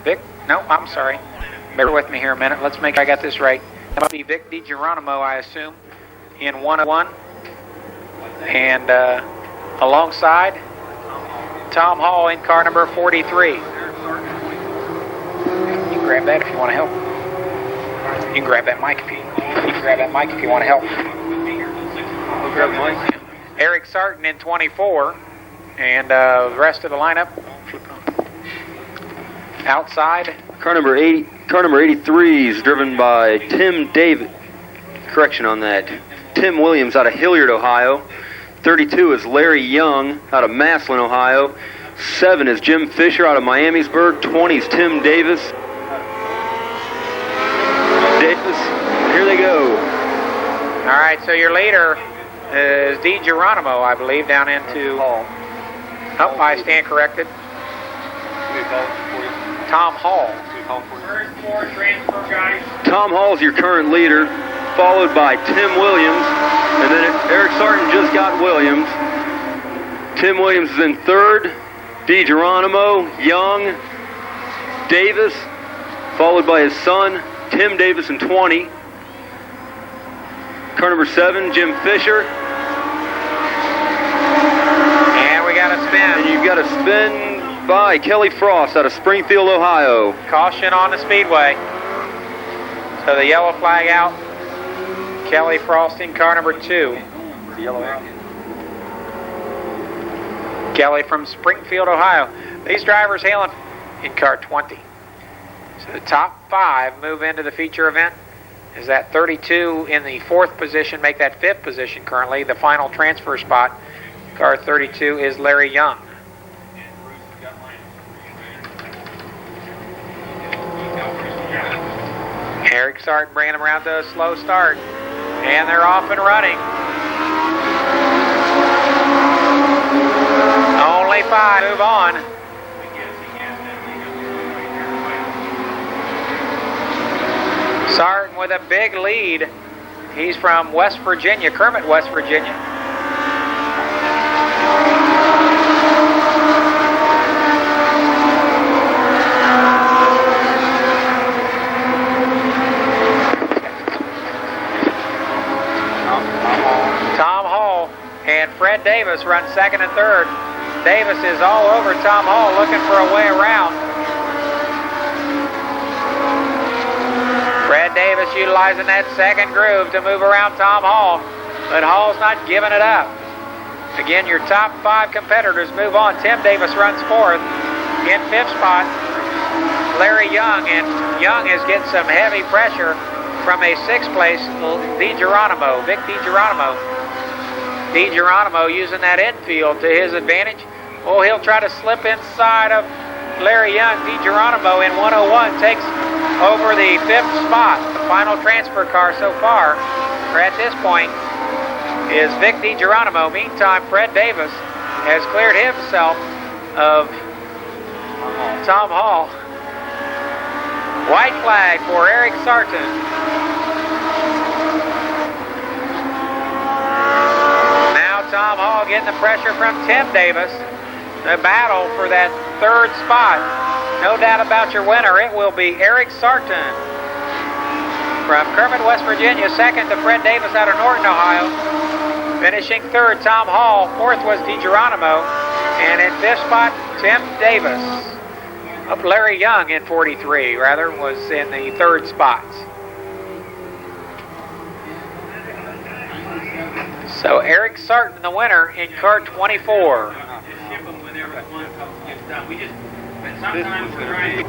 Vic, no, I'm sorry. Bear with me here a minute. Let's make sure I got this right. That must be Vic DiGeronimo, I assume, in 101. And alongside Tom Hall in car number 43. You can grab that if you want to help. You can grab that mic if you want to help. We'll grab the mic. Eric Sarton in 24, and the rest of the lineup outside. Car number 83 is driven by Tim David. Correction on that. Tim Williams out of Hilliard, Ohio. 32 is Larry Young out of Maslin, Ohio. 7 is Jim Fisher out of Miamisburg. 20 is Tim Davis. Here they go. All right, so your leader is DiGeronimo, I believe, down into Hall. Oh, I stand corrected. Tom Hall. Tom Hall is your current leader, followed by Tim Williams, and then Eric Sarton just got Williams. Tim Williams is in third, DiGeronimo, Young, Davis, followed by his son, Tim Davis in 20. Car number 7, Jim Fisher. And we got a spin. And you've got a spin by Kelly Frost out of Springfield, Ohio. Caution on the Speedway. So the yellow flag out. Kelly Frost in car number 2. Kelly from Springfield, Ohio. These drivers hailing in car 20. So the top 5 move into the feature event. Is that 32 in the 4th position, make that 5th position currently. The final transfer spot, car 32, is Larry Young. Eric Sarton bringing them around to a slow start. And they're off and running. Only 5 move on. Sarton with a big lead. He's from West Virginia, Kermit, West Virginia. Tom Hall and Fred Davis run 2nd and 3rd. Davis is all over Tom Hall looking for a way around. Fred Davis utilizing that 2nd groove to move around Tom Hall, but Hall's not giving it up. Again, your top 5 competitors move on. Tim Davis runs 4th. In 5th spot, Larry Young, and Young is getting some heavy pressure from a 6th place DiGeronimo, Vic DiGeronimo. DiGeronimo using that infield to his advantage. Oh, he'll try to slip inside of Larry Young. DiGeronimo in 101 takes over the 5th spot. The final transfer car so far, or at this point, is Vic DiGeronimo. Meantime, Fred Davis has cleared himself of Tom Hall. White flag for Eric Sarton. Now Tom Hall getting the pressure from Tim Davis. The battle for that 3rd spot. No doubt about your winner. It will be Eric Sarton from Kermit, West Virginia. 2nd to Fred Davis out of Norton, Ohio. Finishing 3rd, Tom Hall. 4th was DiGeronimo. And in 5th spot, Tim Davis. Up Larry Young in 43, rather, was in the 3rd spot. So Eric Sarton, the winner in car 24. Sometimes we're trying.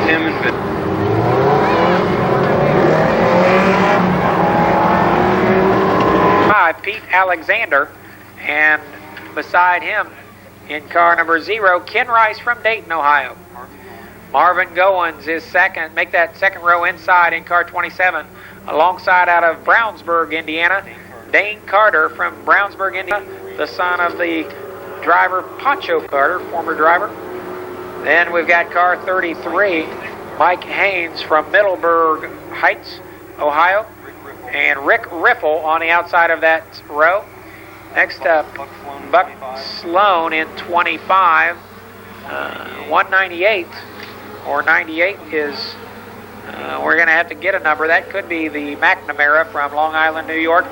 Tim and Vic. Pete Alexander, and beside him in car number 0, Ken Rice from Dayton, Ohio. Marvin Goins is 2nd. Make that 2nd row inside in car 27. Alongside out of Brownsburg, Indiana, Dane Carter from Brownsburg, Indiana, the son of the driver Pancho Carter, former driver. Then we've got car 33, Mike Haynes from Middleburg Heights, Ohio, and Rick Riffle on the outside of that row. Next up, Buck Sloan in 25, 198, or 98 is, we're going to have to get a number. That could be the McNamara from Long Island, New York.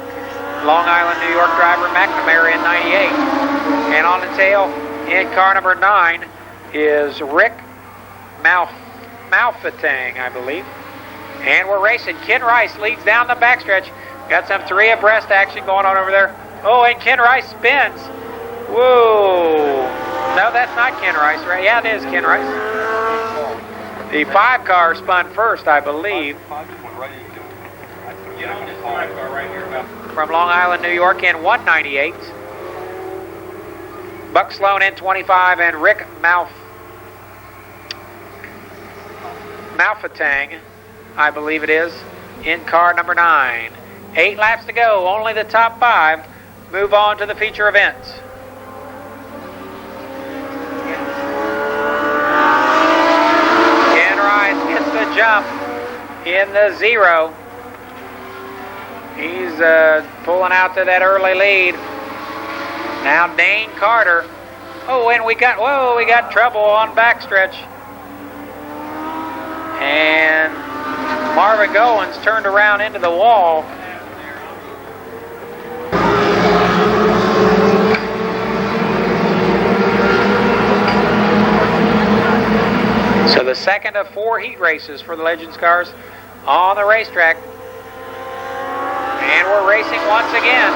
Long Island, New York driver McNamara in 98. And on the tail in car number 9 is Rick Malfatang, I believe. And we're racing. Ken Rice leads down the backstretch. Got some 3 abreast action going on over there. Oh, and Ken Rice spins. Whoa. No, that's not Ken Rice, right? Yeah, it is Ken Rice. The 5 car spun first, I believe. Get on this 5 car right here. From Long Island, New York in 198. Buck Sloan in 25 and Rick Malfatang, I believe it is, in car number 9. 8 laps to go, only the top 5 move on to the feature events. Ken Rice gets the jump in the 0. He's pulling out to that early lead. Now Dane Carter. Oh, and we got trouble on backstretch. And Marvin Goins turned around into the wall. So the second of 4 heat races for the Legends cars on the racetrack. And we're racing once again.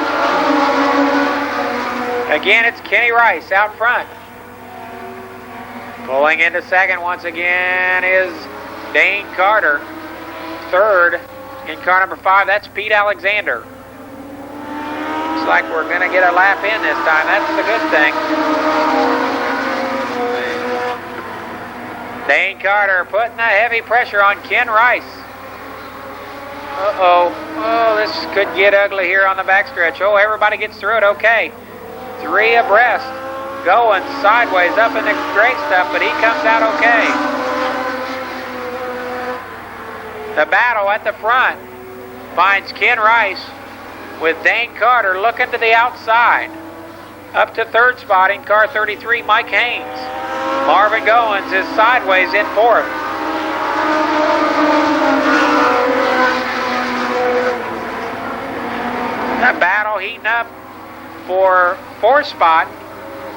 Again, it's Kenny Rice out front. Pulling into second once again is Dane Carter. Third in car number 5, that's Pete Alexander. Looks like we're going to get a lap in this time. That's the good thing. Dane Carter putting the heavy pressure on Ken Rice. Uh-oh. Oh, this could get ugly here on the backstretch. Oh, everybody gets through it okay. 3 abreast. Going sideways up in the gray stuff, but he comes out okay. The battle at the front finds Ken Rice with Dane Carter looking to the outside. Up to 3rd spot in car 33, Mike Haynes. Marvin Goins is sideways in 4th. The battle heating up for 4th spot.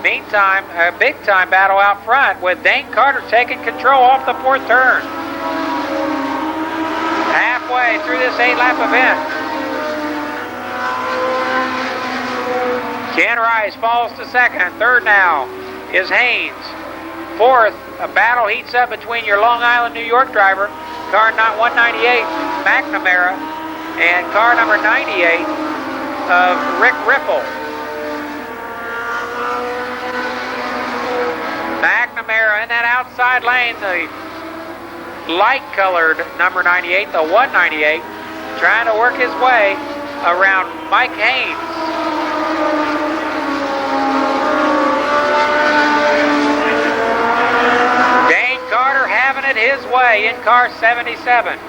Meantime, a big-time battle out front with Dane Carter taking control off the 4th turn. Halfway through this 8-lap event. Ken Rice falls to 2nd. 3rd now is Haynes. 4th, a battle heats up between your Long Island, New York driver, car 198, McNamara, and car number 98 of Rick Riffle. McNamara in that outside lane, the light-colored number 98, the 198, trying to work his way around Mike Haynes. Dane Carter having it his way in car 77.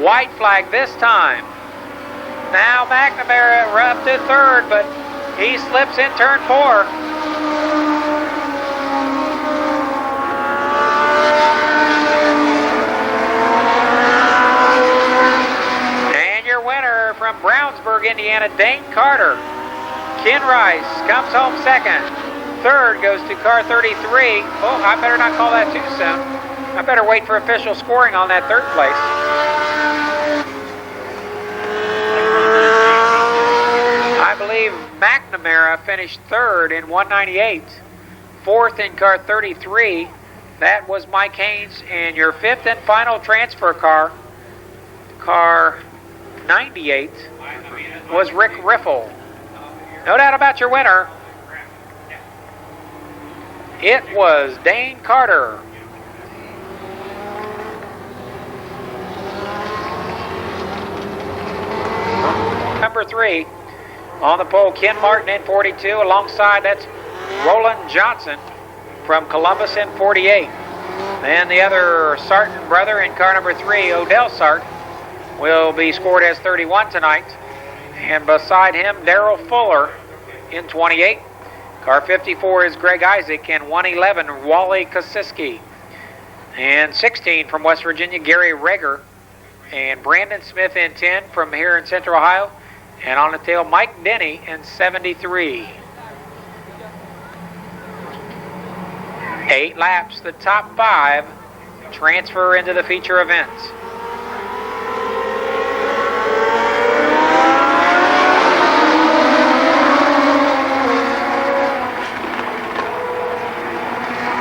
White flag this time. Now McNamara up to 3rd, but he slips in turn 4. From Brownsburg, Indiana, Dane Carter. Ken Rice comes home 2nd. 3rd goes to car 33. Oh, I better not call that too soon. I better wait for official scoring on that 3rd place. I believe McNamara finished 3rd in 198. 4th in car 33. That was Mike Haynes. And your 5th and final transfer car, car 98, was Rick Riffle. No doubt about your winner. It was Dane Carter. Number 3 on the pole, Ken Martin in 42. Alongside, that's Roland Johnson from Columbus in 48. Then the other Sarton brother in car number 3, Odell Sart, will be scored as 31 tonight. And beside him, Darrell Fuller in 28. Car 54 is Greg Isaac, and 111, Wally Kosiski. And 16 from West Virginia, Gary Reger. And Brandon Smith in 10 from here in Central Ohio. And on the tail, Mike Denny in 73. 8 laps, the top 5 transfer into the feature events.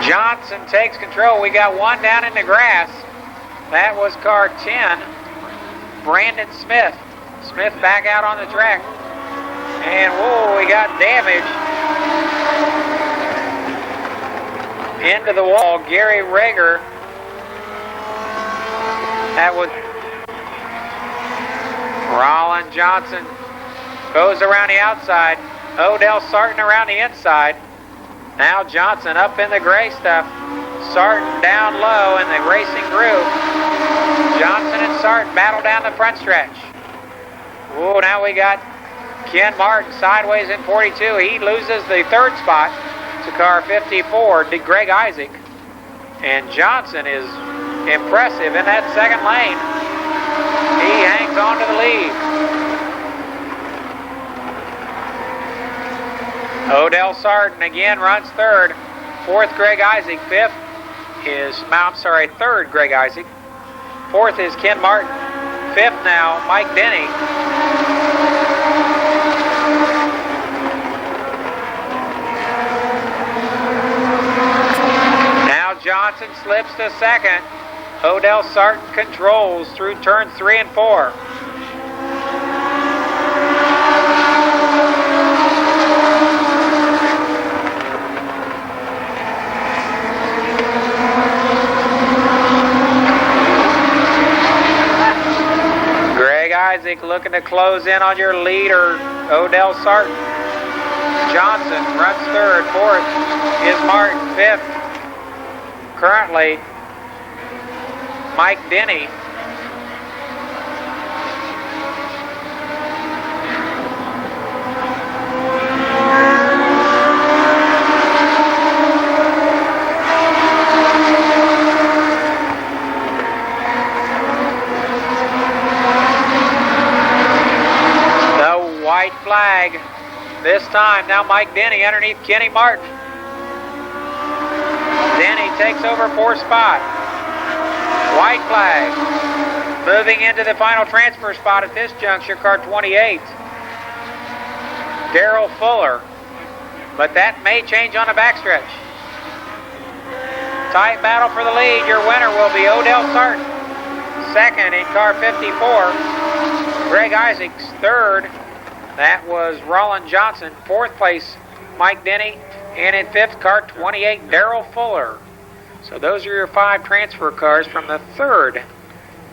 Johnson takes control. We got one down in the grass. That was car 10, Brandon Smith. Smith back out on the track. And whoa, we got damage into the wall. Gary Reger. That was Rollin Johnson goes around the outside. Odell Sarton around the inside. Now Johnson up in the gray stuff. Sarton down low in the racing groove. Johnson and Sarton battle down the front stretch. Oh, now we got Ken Martin sideways in 42. He loses the 3rd spot to car 54, to Greg Isaac. And Johnson is impressive in that 2nd lane. He hangs on to the lead. Odell Sarton again runs 3rd. 4th, Greg Isaac. 5th is, 3rd, Greg Isaac. 4th is Ken Martin. 5th now, Mike Denny. Now Johnson slips to 2nd. Odell Sarton controls through turn 3 and 4. Isaac looking to close in on your leader, Odell Sarton. Johnson runs 3rd. 4th is Martin. 5th, currently, Mike Denny. White flag this time. Now Mike Denny underneath Kenny Martin. Denny takes over 4th spot. White flag. Moving into the final transfer spot at this juncture, car 28, Darrell Fuller. But that may change on the backstretch. Tight battle for the lead. Your winner will be Odell Sarton. 2nd in car 54. Greg Isaacs 3rd. That was Rollin Johnson. 4th place, Mike Denny. And in 5th, car 28, Darrell Fuller. So those are your 5 transfer cars from the 3rd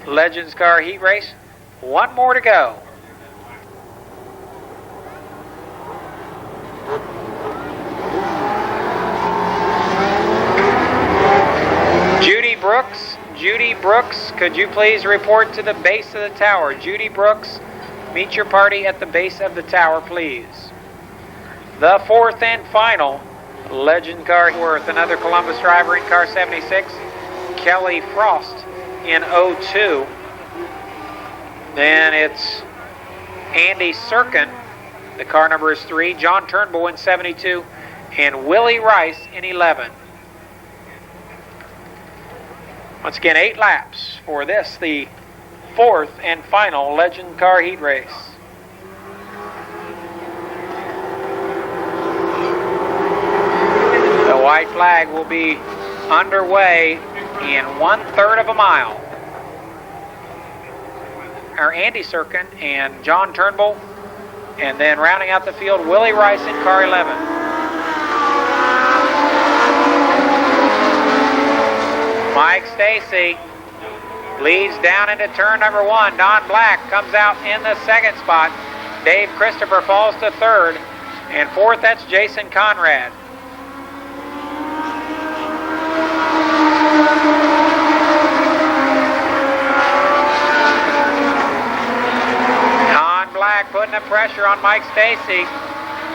Legends Car Heat Race. One more to go. Judy Brooks, could you please report to the base of the tower? Judy Brooks, meet your party at the base of the tower, please. The 4th and final Legend Car Worth, another Columbus driver in car 76, Kelly Frost in 02. Then it's Andy Serkin, the car number is 3, John Turnbull in 72, and Willie Rice in 11. Once again, 8 laps for this, the 4th and final Legend Car Heat Race. The white flag will be underway in 1/3 of a mile. Our Andy Serkin and John Turnbull, and then rounding out the field, Willie Rice in car 11. Mike Stacy leads down into turn number 1. Don Black comes out in the 2nd spot. Dave Christopher falls to 3rd. And 4th, that's Jason Conrad. Black putting the pressure on Mike Stacy.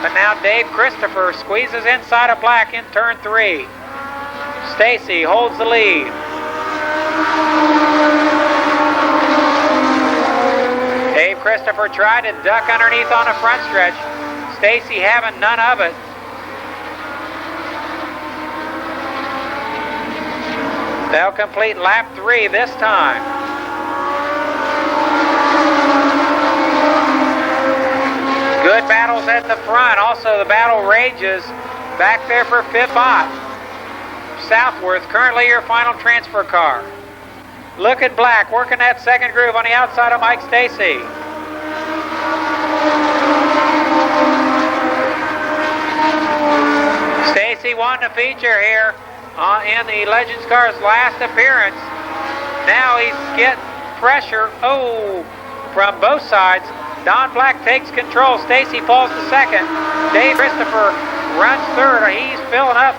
But now Dave Christopher squeezes inside of Black in turn 3. Stacy holds the lead. Dave Christopher tried to duck underneath on the front stretch. Stacy having none of it. They'll complete lap 3 this time. Good battles at the front. Also, the battle rages back there for 5th spot. Southworth, currently your final transfer car. Look at Black working that second groove on the outside of Mike Stacy. Stacy won the feature here in the Legends car's last appearance. Now he's getting pressure, from both sides. Don Black takes control. Stacy falls to second. Dave Christopher runs third. He's filling up.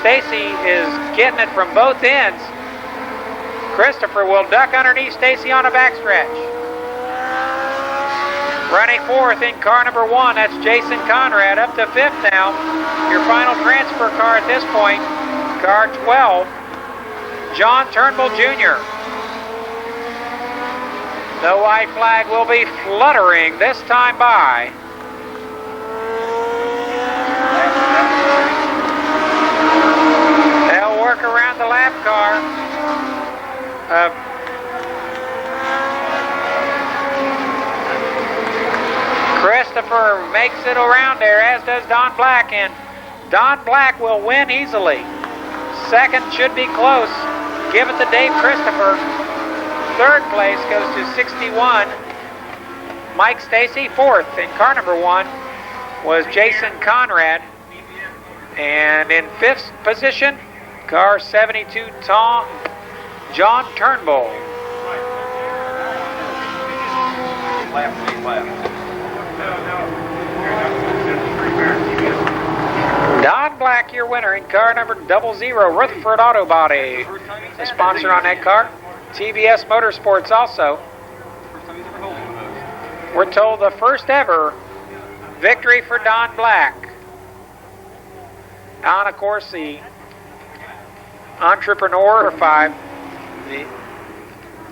Stacy is getting it from both ends. Christopher will duck underneath Stacy on a backstretch. Running fourth in car number 1, that's Jason Conrad, up to 5th now. Your final transfer car at this point, car 12, John Turnbull Jr. The white flag will be fluttering this time by. They'll work around the lap car. Christopher makes it around there, as does Don Black, and Don Black will win easily. Second should be close. Give it to Dave Christopher. Third place goes to 61. Mike Stacy. Fourth in car number 1 was Jason Conrad. And in 5th position, car 72, John Turnbull. Don Black, your winner in car number 00, Rutherford Auto Body. The sponsor on that car. TBS Motorsports also. We're told the first ever victory for Don Black. Don, of course, the entrepreneur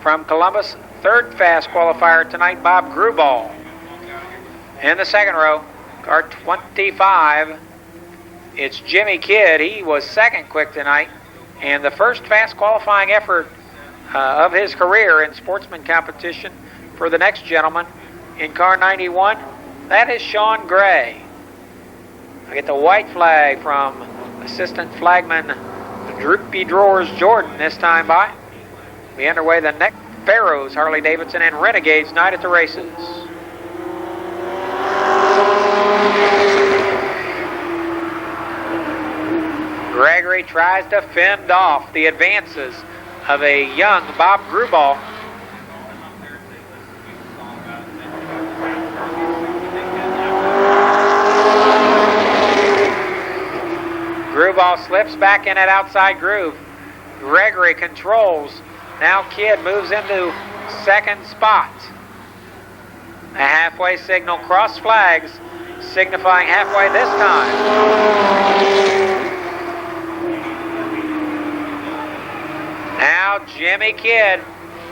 from Columbus, third fast qualifier tonight, Bob Gruball. In the second row, car 25, it's Jimmy Kidd. He was second quick tonight, and the first fast qualifying effort of his career in sportsman competition for the next gentleman in car 91, that is Sean Gray. I get the white flag from assistant flagman Droopy Drawers Jordan this time by. We underway the next Pharaohs, Harley Davidson, and Renegades night at the races. Gregory tries to fend off the advances of a young Bob Gruball. Gruball slips back in that outside groove. Gregory controls. Now Kidd moves into second spot. A halfway signal, cross flags, signifying halfway this time. Now Jimmy Kidd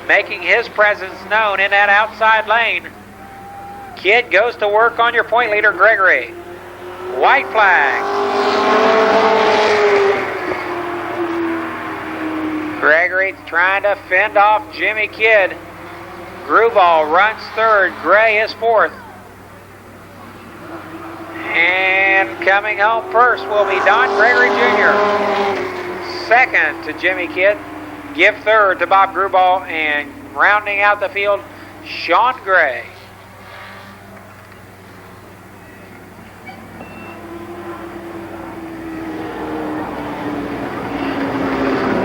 making his presence known in that outside lane. Kidd goes to work on your point leader, Gregory. White flag. Gregory trying to fend off Jimmy Kidd. Gruball runs third. Gray is fourth. And coming home first will be Don Gregory Jr. Second to Jimmy Kidd. Give third to Bob Gruball. And rounding out the field, Sean Gray.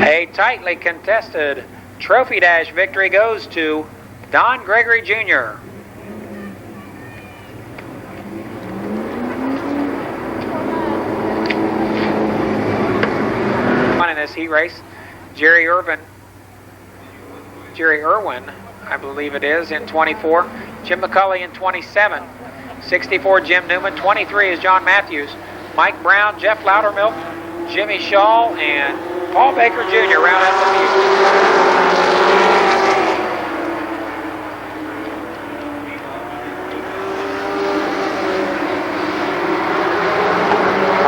A tightly contested Trophy Dash victory goes to Don Gregory Jr. In this heat race, Jerry Irwin I believe it is, in 24. Jim McCulley in 27. 64, Jim Newman. 23 is John Matthews. Mike Brown, Jeff Loudermilk, Jimmy Shaw, and Paul Baker Jr. round out the field.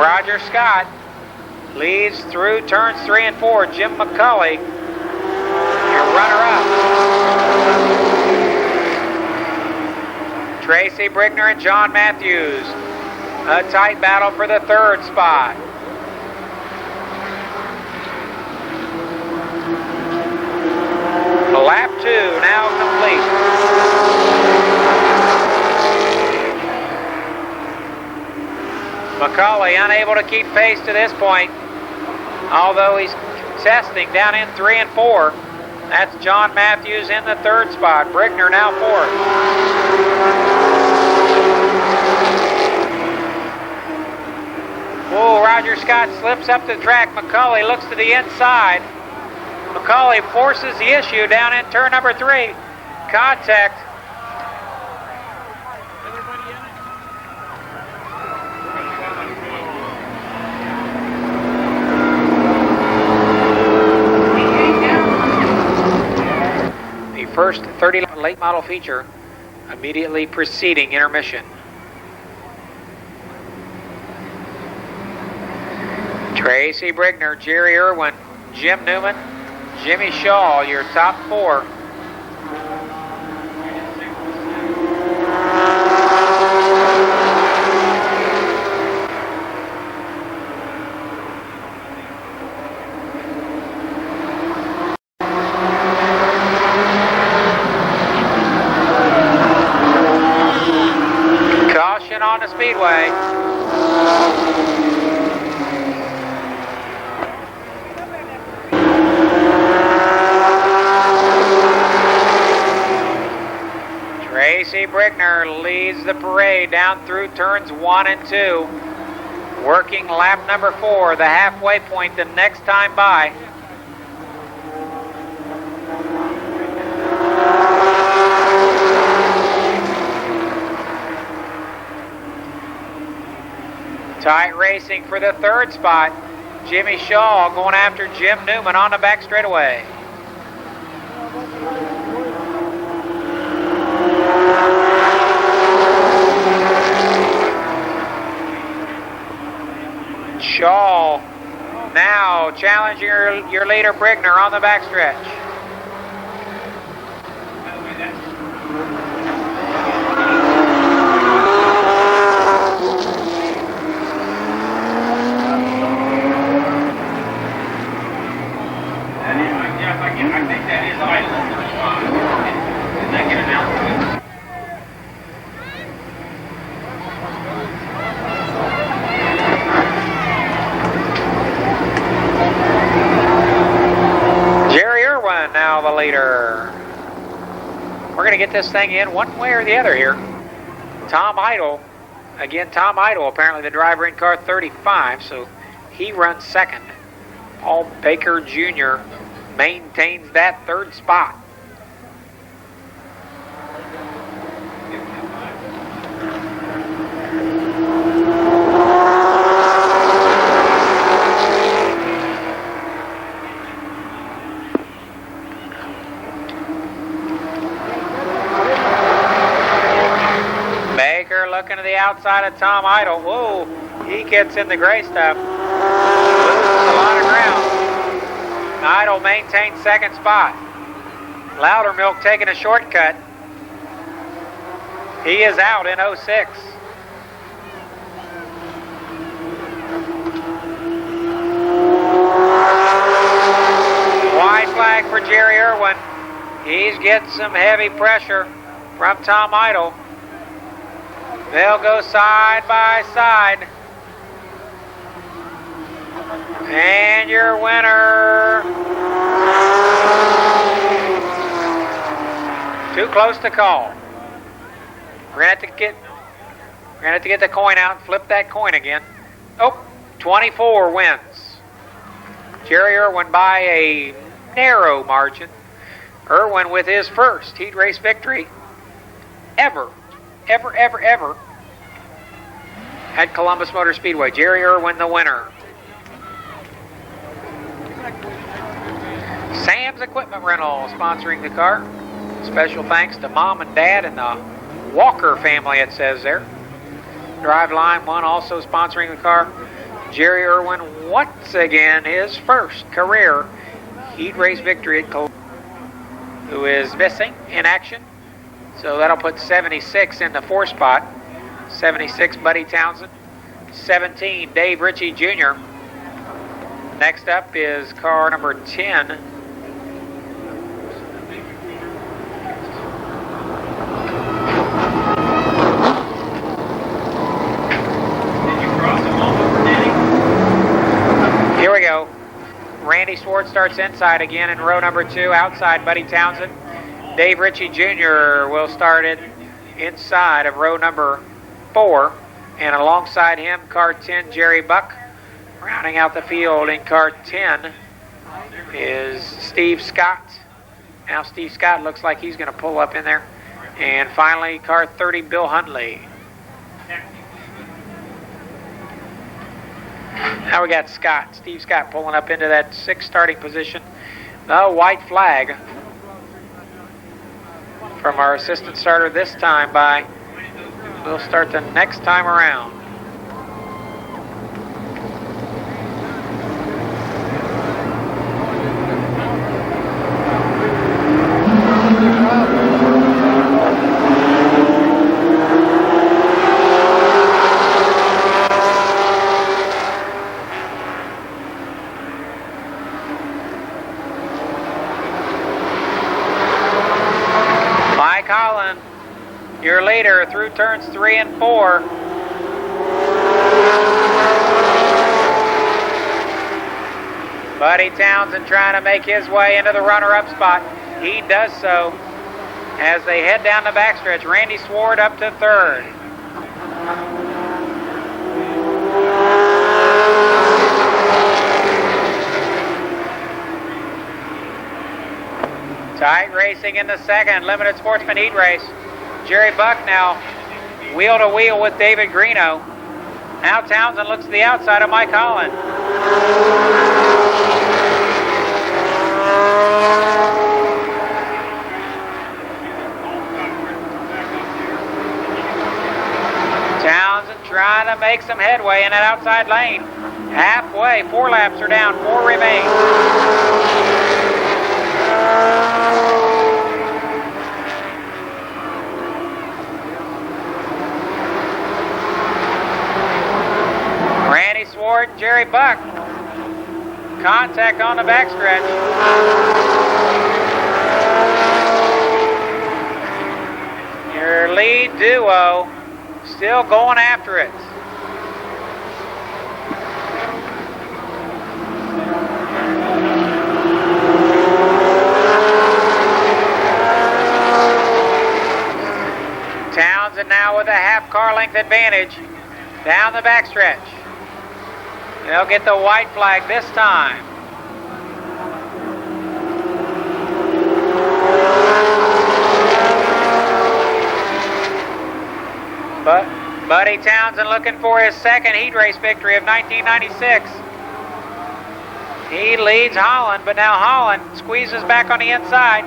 Roger Scott leads through turns 3 and 4. Jim McCulley, your runner-up. Tracy Brickner and John Matthews. A tight battle for the third spot. Lap 2 now complete. McCulley unable to keep pace to this point, although he's testing down in 3 and 4. That's John Matthews in the third spot. Brickner now fourth. Oh, Roger Scott slips up the track. McCulley looks to the inside. McCulley forces the issue down in turn number 3. Contact. The first 30 late model feature immediately preceding intermission. Tracy Brickner, Jerry Irwin, Jim Newman, Jimmy Shaw, your top 4. Caution on the Speedway. Tracy Brickner leads the parade down through turns 1 and 2. Working lap number 4, the halfway point the next time by. Tight racing for the third spot. Jimmy Shaw going after Jim Newman on the back straightaway. Shaw now challenging your leader Brickner on the backstretch. I think that is idle. Did that get announced? Jerry Irwin now the leader. We're going to get this thing in one way or the other here. Tom Idle, again Tom Idle, apparently the driver in car 35, so he runs second. Paul Baker Jr. maintains that third spot. Baker looking to the outside of Tom Idle. Whoa, he gets in the gray stuff. Loses a lot of ground. Idle maintains second spot. Loudermilk taking a shortcut. He is out in 06. White flag for Jerry Irwin. He's getting some heavy pressure from Tom Idle. They'll go side by side. And your winner, too close to call. We're gonna have to get the coin out and flip that coin again. Oh, 24 wins. Jerry Irwin by a narrow margin. Irwin with his first heat race victory ever at Columbus Motor Speedway. Jerry Irwin, the winner. Sam's Equipment Rental sponsoring the car. Special thanks to Mom and Dad and the Walker family, it says there. Drive Line 1 also sponsoring the car. Jerry Irwin, once again, his first career heat race victory at Columbus, who is missing in action. So that'll put 76 in the 4 spot. 76, Buddy Townsend. 17, Dave Ritchie Jr. Next up is car number 10. Here we go. Randy Swartz starts inside again in row number 2, outside Buddy Townsend. Dave Ritchie Jr. will start it inside of row number 4, and alongside him, car 10, Jerry Buck. Rounding out the field in car 10 is Steve Scott. Now Steve Scott looks like he's going to pull up in there. And finally, car 30, Bill Huntley. Now we got Scott, Steve Scott pulling up into that 6th starting position. The white flag from our assistant starter this time by, we'll start the next time around. Your leader through turns 3 and 4. Buddy Townsend trying to make his way into the runner-up spot. He does so as they head down the backstretch. Randy Swart up to 3rd. Tight racing in the 2nd limited sportsman heat race. Jerry Buck now wheel to wheel with David Greeno. Now Townsend looks to the outside of Mike Holland. Townsend trying to make some headway in that outside lane. Halfway, 4 laps are down, 4 remain. Randy Swart and Jerry Buck. Contact on the backstretch. Your lead duo still going after it. Townsend now with a half car length advantage down the backstretch. They'll get the white flag this time. But Buddy Townsend looking for his 2nd heat race victory of 1996. He leads Holland, but now Holland squeezes back on the inside.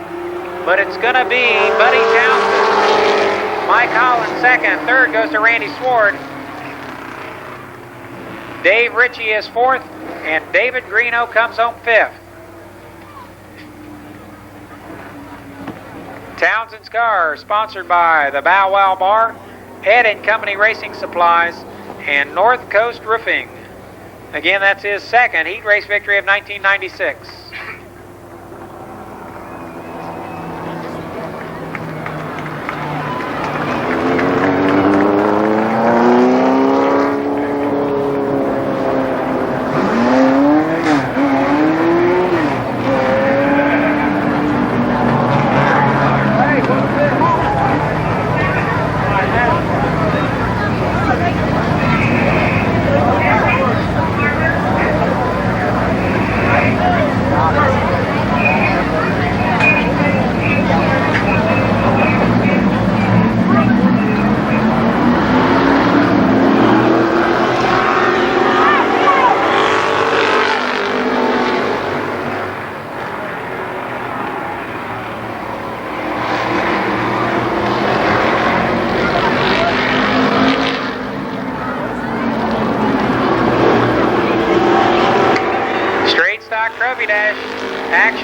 But it's going to be Buddy Townsend. Mike Holland 2nd. 3rd goes to Randy Swart. Dave Ritchie is 4th, and David Greeno comes home 5th. Townsend's car, sponsored by the Bow Wow Bar, Ed & Company Racing Supplies, and North Coast Roofing. Again, that's his 2nd heat race victory of 1996.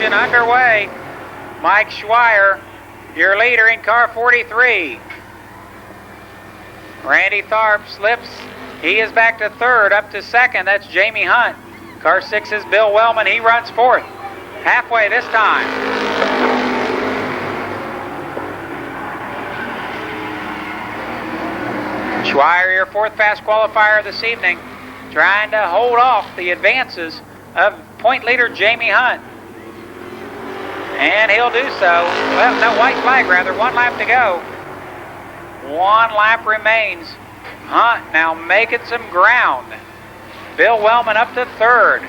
action underway. Mike Schweier, your leader in car 43. Randy Tharp slips. He is back to third, up to second. That's Jamie Hunt. Car 6 is Bill Wellman. He runs fourth. Halfway this time. Schweier, your fourth fast qualifier this evening, trying to hold off the advances of point leader Jamie Hunt. And he'll do so. Well, no, white flag rather. 1 lap to go. 1 lap remains. Hunt now making some ground. Bill Wellman up to third.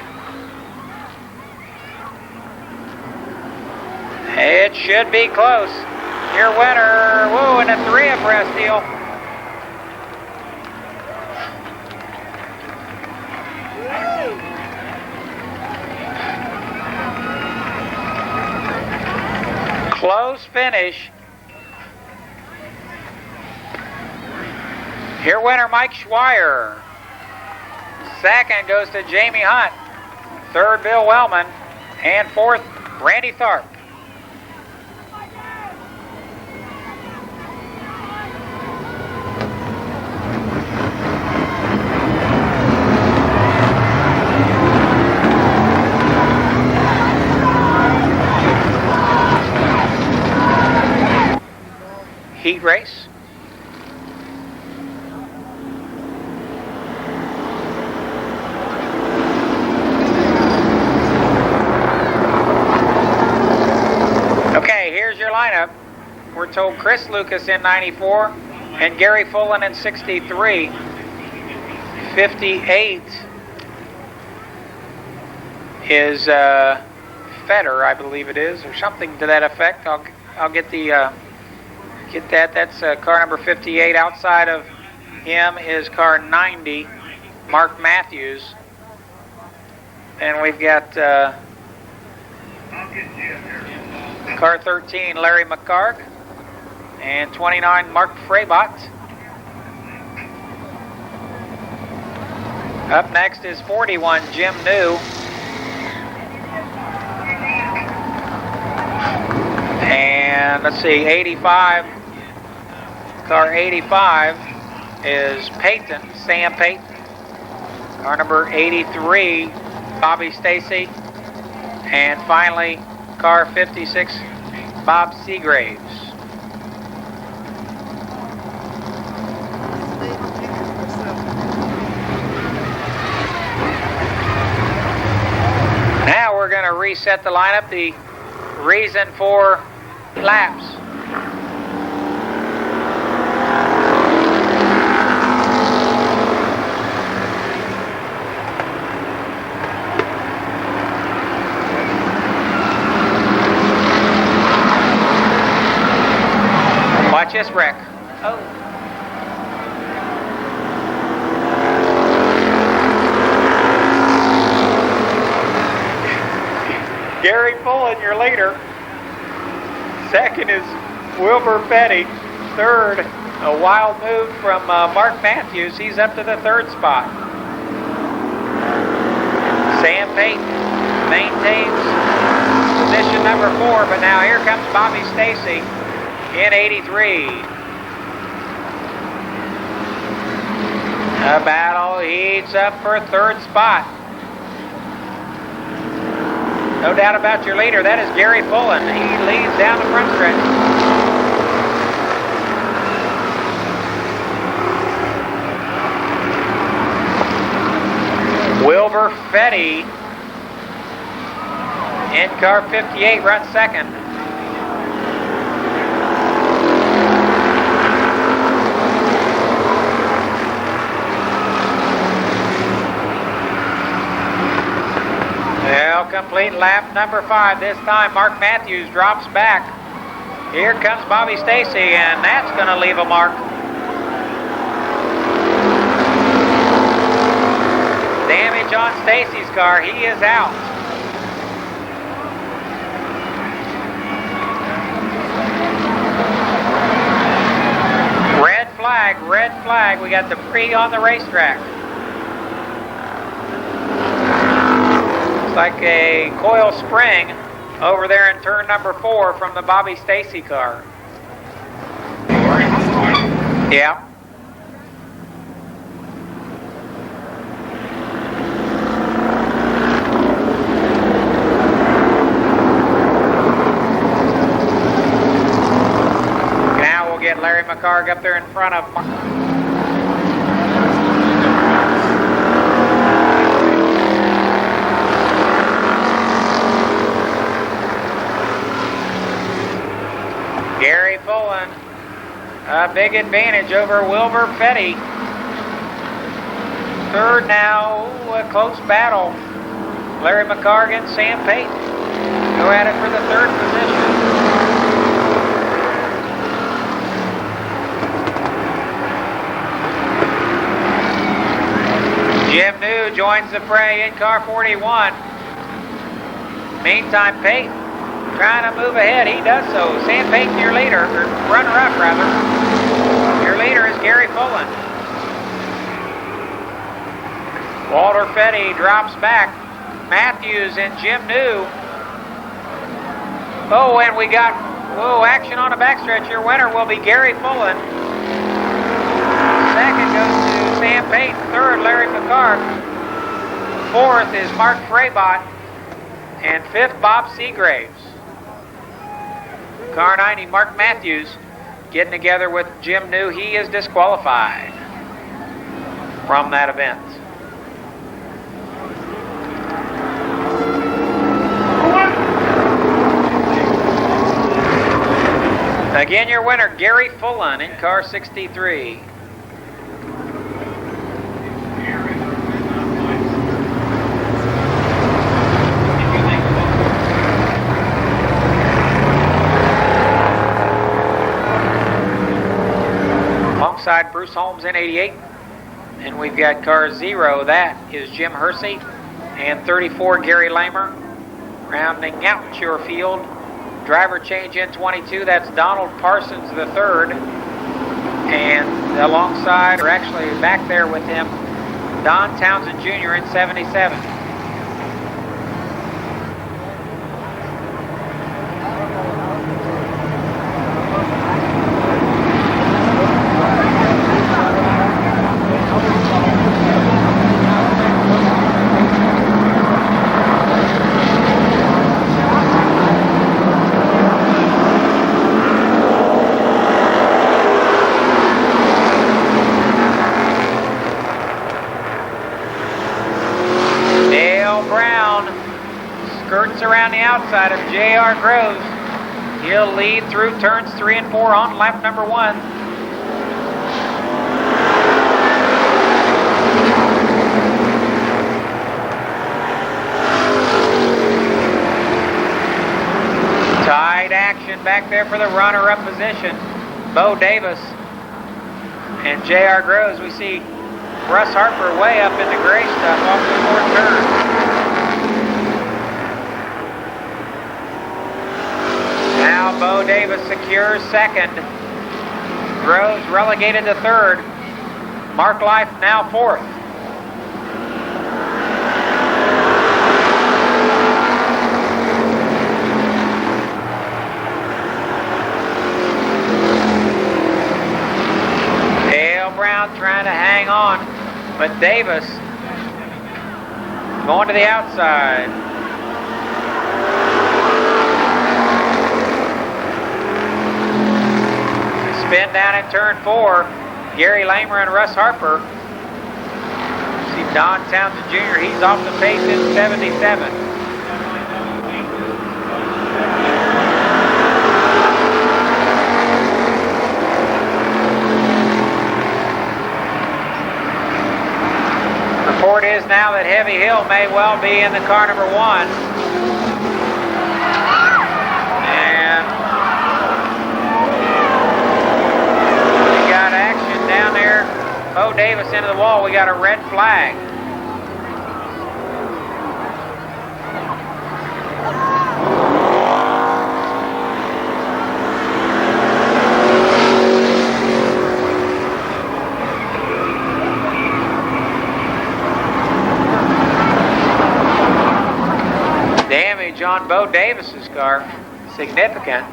It should be close. Your winner, whoa, in a 3 abreast deal. Close finish. Your winner, Mike Schweier. Second goes to Jamie Hunt. Third, Bill Wellman. And fourth, Randy Tharp. Heat race. Okay, here's your lineup. We're told Chris Lucas in 94 and Gary Fullen in 63. 58 is Feder, I believe it is, or something to that effect. I'll get the get that. That's car number 58. Outside of him is car 90, Mark Matthews. And we've got car 13, Larry McCarg. And 29, Mark Freibot. Up next is 41, Jim New. And let's see, 85, car 85 is Peyton, Sam Peyton. Car number 83, Bobby Stacy. And finally, car 56, Bob Seagraves. Now we're going to reset the lineup. The reason for laps. Watch this wreck. Oh. Gary Fullen, your leader. Second is Wilbur Petty. Third, a wild move from Mark Matthews. He's up to the third spot. Sam Payton maintains position number 4, but now here comes Bobby Stacy in 83. The battle heats up for third spot. No doubt about your leader. That is Gary Fullen. He leads down the front stretch. Wilbur Fetty in car 58 runs second. Well, complete lap number 5. This time Mark Matthews drops back. Here comes Bobby Stacy, and that's going to leave a mark. Damage on Stacy's car. He is out. Red flag, red flag. We got debris on the racetrack. Like a coil spring over there in turn number 4 from the Bobby Stacy car. Yeah. Now we'll get Larry McCarg up there in front of Gary Fullen. A big advantage over Wilbur Fetty. Third now, a close battle. Larry McCarg and Sam Payton go at it for the third position. Jim New joins the fray in car 41. Meantime, Payton trying to move ahead. He does so. Sam Payton, your leader, or runner-up rather. Your leader is Gary Fullen. Walter Fetty drops back. Matthews and Jim New. Oh, and we got action on the backstretch. Your winner will be Gary Fullen. Second goes to Sam Payton. Third, Larry McCarg. Fourth is Mark Fraybot. And fifth, Bob Seagraves. Car 90, Mark Matthews getting together with Jim New. He is disqualified from that event. Again, your winner, Gary Fullen in car 63. Alongside Bruce Holmes in 88. And we've got car 0, that is Jim Hersey. And 34, Gary Lamer. Rounding out your field. Driver change in 22, that's Donald Parsons III. And alongside, or actually back there with him, Don Townsend Jr. in 77. Around the outside of J.R. Groves. He'll lead through turns 3 and 4 on lap number 1. Tight action back there for the runner-up position. Bo Davis and J.R. Groves. We see Russ Harper way up in the gray stuff off the 4th turn. Now Bo Davis secures second. Groves relegated to third. Mark Life now 4th. Dale Brown trying to hang on, but Davis going to the outside. Spin down in turn 4. Gary Lamer and Russ Harper. See Don Townsend Jr., he's off the pace in 77. Report is now that Heavy Hill may well be in the car number 1. Bo Davis into the wall. We got a red flag. Damage on Bo Davis's car. Significant.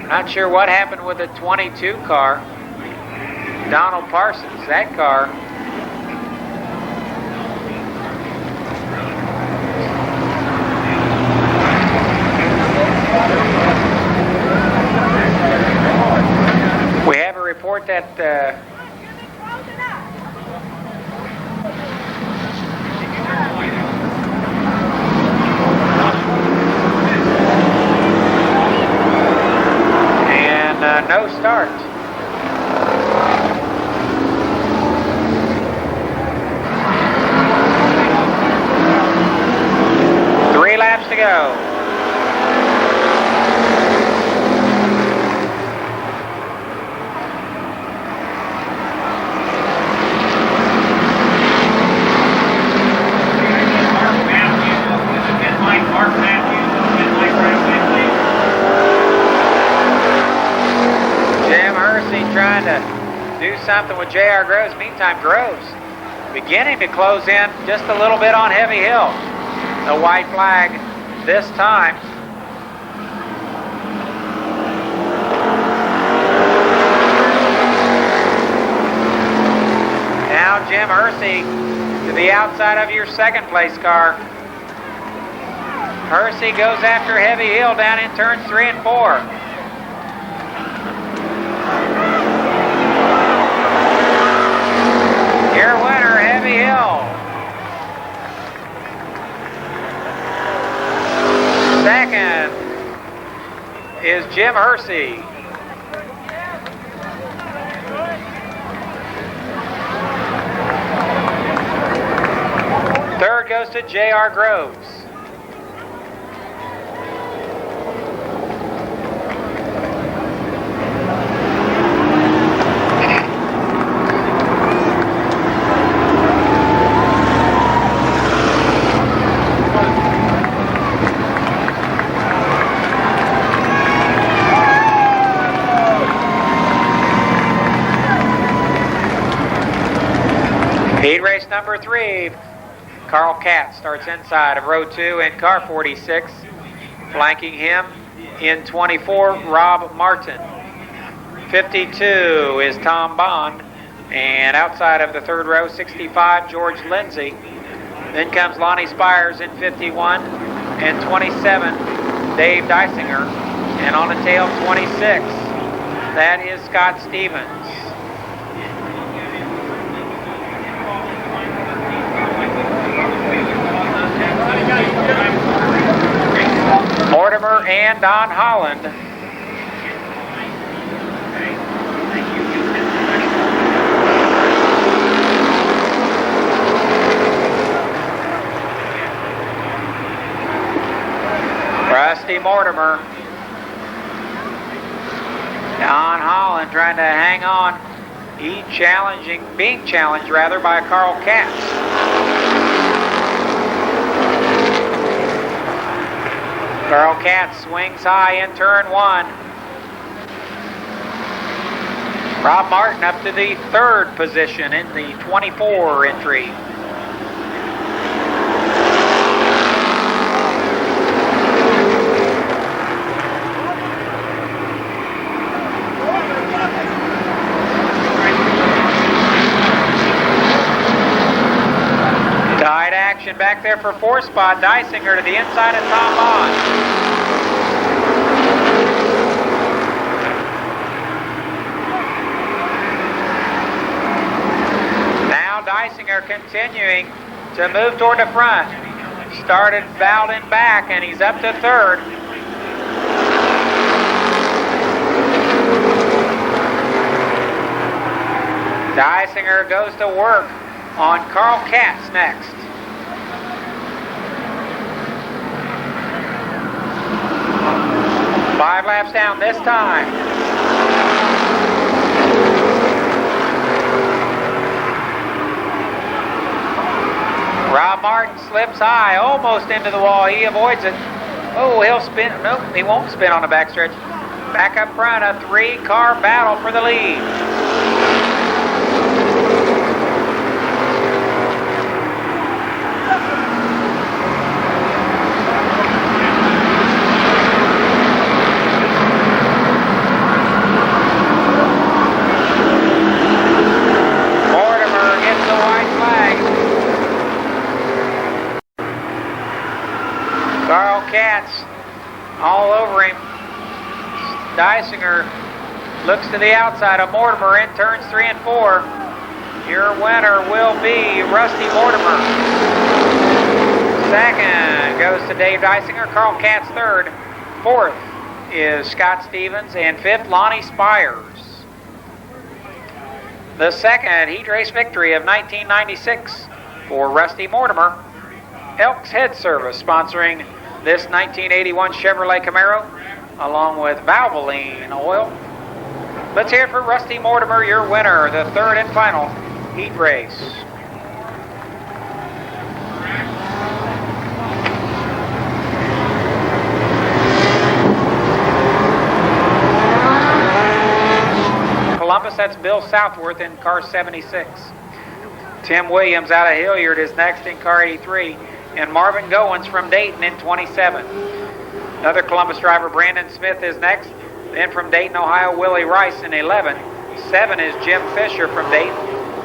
Not sure what happened with the 22 car. Donald Parsons, that car. We have a report that no start. Three laps to go. Trying to do something with J.R. Groves. Meantime, Groves beginning to close in just a little bit on Heavy Hill. The white flag this time. Now Jim Hersey to the outside of your second place car. Hersey goes after Heavy Hill down in turns 3 and 4. Your winner, Heavy Hill. Second is Jim Hersey. Third goes to J.R. Groves. Heat race number 3. Carl Katz starts inside of row 2 in car 46. Flanking him in 24, Rob Martin. 52 is Tom Bond. And outside of the third row, 65, George Lindsay. Then comes Lonnie Spires in 51. And 27, Dave Dysinger. And on the tail, 26. That is Scott Stevens. Mortimer and Don Holland. Rusty Mortimer. Don Holland trying to hang on. Being challenged rather by Carl Katz. Carl Katz swings high in turn 1. Rob Martin up to the third position in the 24 entry. Tight action back there for 4 spot. Dysinger to the inside of Tom Bond. Dysinger continuing to move toward the front. Started Bowden back, and he's up to third. Dysinger goes to work on Carl Katz next. Five laps down this time. Rob Martin slips high, almost into the wall. He avoids it. Oh, he'll spin. Nope, he won't spin on the backstretch. Back up front, a 3-car battle for the lead. Dysinger looks to the outside of Mortimer in turns 3 and 4. Your winner will be Rusty Mortimer. Second goes to Dave Dysinger. Carl Katz third. Fourth is Scott Stevens. And fifth, Lonnie Spires. The second heat race victory of 1996 for Rusty Mortimer. Elks Head Service sponsoring this 1981 Chevrolet Camaro, along with Valvoline Oil. Let's hear it for Rusty Mortimer, your winner, the third and final heat race. Columbus, that's Bill Southworth in car 76. Tim Williams out of Hilliard is next in car 83. And Marvin Goins from Dayton in 27. Another Columbus driver, Brandon Smith, is next. Then from Dayton, Ohio, Willie Rice in 11. 7 is Jim Fisher from Dayton.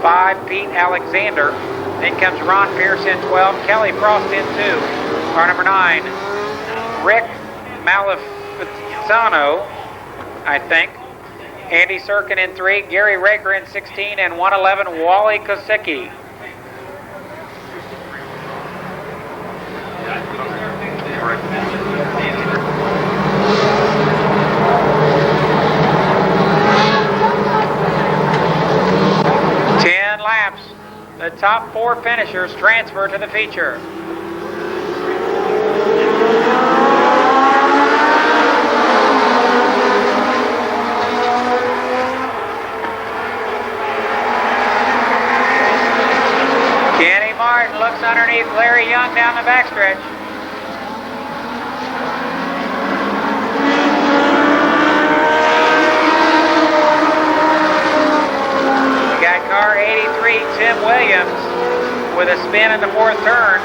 5, Pete Alexander. Then comes Ron Pierce in 12. Kelly Frost in 2. Car number 9, Rick Malifizano, I think. Andy Serkin in 3. Gary Raker in 16. And 111, Wally Kosicki. The top 4 finishers transfer to the feature. Kenny Martin looks underneath Larry Young down the backstretch. Car 83, Tim Williams, with a spin in the 4th turn.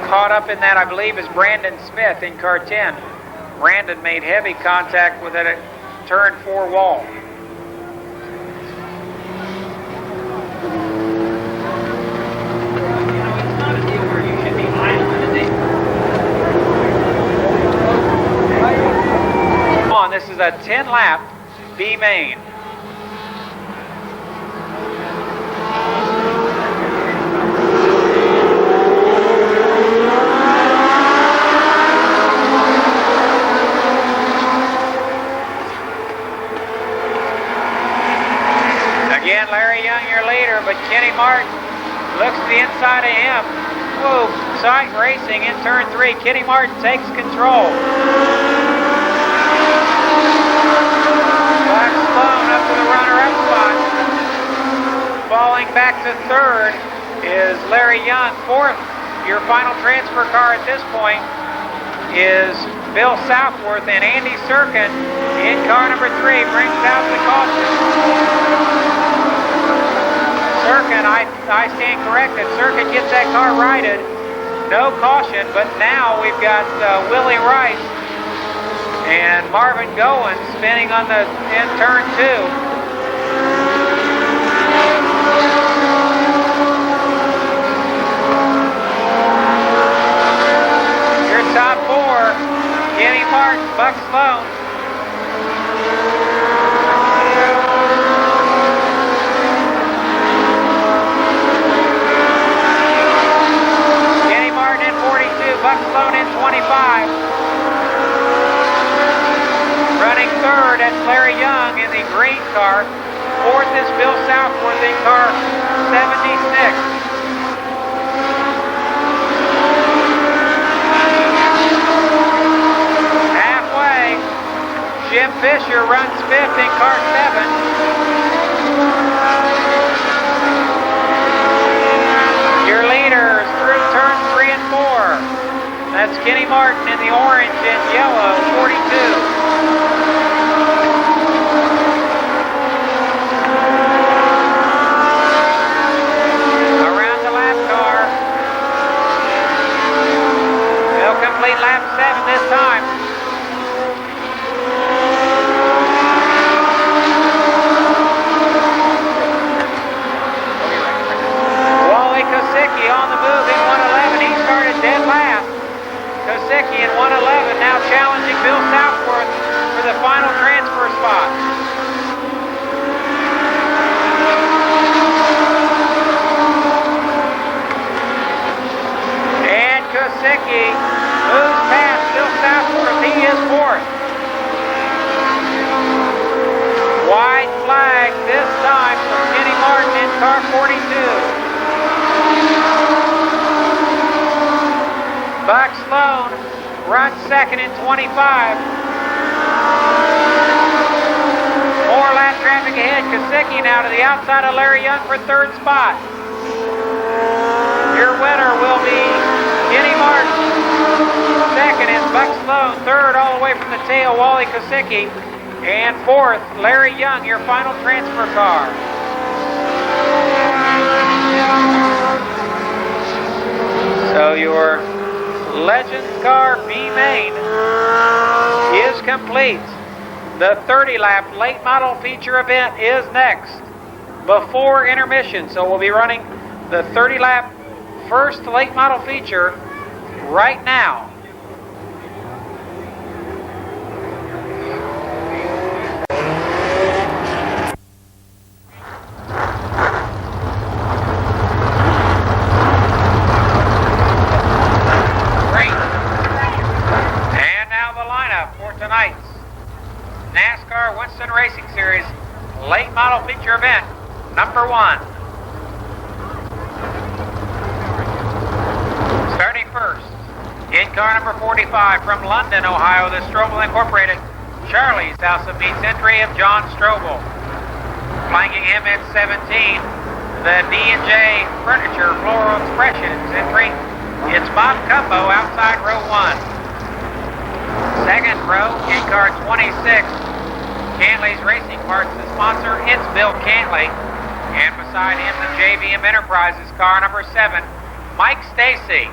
Caught up in that, I believe, is Brandon Smith in car 10. Brandon made heavy contact with that turn 4 wall. Come on, this is a 10-lap B main. Larry Young, your leader, but Kenny Martin looks to the inside of him. Whoa, Sight Racing in turn 3. Kenny Martin takes control. Black Sloan up to the runner-up spot. Falling back to 3rd is Larry Young. 4th, your final transfer car at this point is Bill Southworth, and Andy Serkin in car number 3 brings out the caution. Serkin, I stand corrected. Serkin gets that car righted. No caution, but now we've got Willie Rice and Marvin Goins spinning on the in turn 2. Your top 4, Kenny Martin, Buck Sloan. Buck Sloan in 25. Running 3rd, that's Larry Young in the green car. 4th is Bill Southworth in car 76. Halfway, Jim Fisher runs 5th in car 7. Your leaders through turns 3 and 4. That's Kenny Martin in the orange and yellow, 42. Around the lap car. They'll complete lap 7 this time. Wally Kosicki on the move in 111. He started dead last. Kosicki in 111 now challenging Bill Southworth second in 25. More lap traffic ahead. Kosicki now to the outside of Larry Young for third spot. Your winner will be Kenny Martin. Second is Buck Sloan. Third all the way from the tail, Wally Kosicki. And fourth, Larry Young, your final transfer car. So your Legends car B main is complete. The 30-lap late model feature event is next before intermission. So we'll be running the 30-lap first late model feature right now. Tonight's NASCAR Winston Racing Series late model feature event number 1. Starting first in car number 45 from London, Ohio, the Strobel Incorporated Charlie's House of Meats entry of John Strobel. Flanking him at 17, the D&J Furniture Floral Expressions entry. It's Bob Cumbo outside row 1. Second row in car 26, Cantley's Racing Parts, the sponsor, it's Bill Cantley. And beside him, the JVM Enterprises car number 7, Mike Stacy.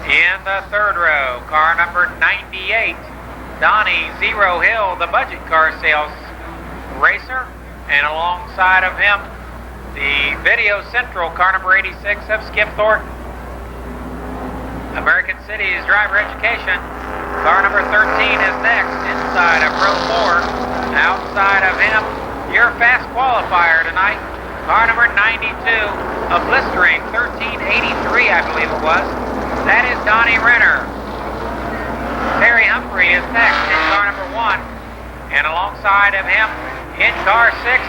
In the third row, car number 98, Donnie Zero Hill, the budget car sales racer. And alongside of him, the Video Central car number 86 of Skip Thornton. American City's driver education. Car number 13 is next, inside of row 4. Outside of him, your fast qualifier tonight. Car number 92, a blistering 1383, I believe it was. That is Donnie Renner. Terry Humphrey is next in car number 1. And alongside of him, in car 6,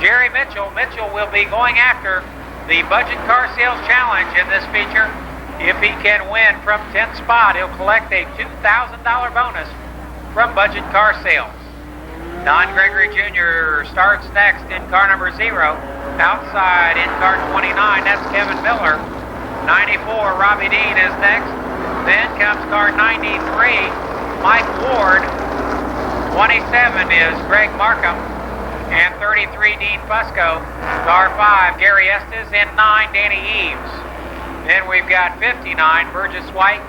Jerry Mitchell. Mitchell will be going after the Budget Car Sales Challenge in this feature. If he can win from 10th spot, he'll collect a $2,000 bonus from Budget Car Sales. Don Gregory Jr. starts next in car number 0. Outside in car 29, that's Kevin Miller. 94, Robbie Dean is next. Then comes car 93, Mike Ward. 27 is Greg Markham. And 33, Dean Fusco. Car 5, Gary Estes. And 9, Danny Eves. Then we've got 59, Burgess White.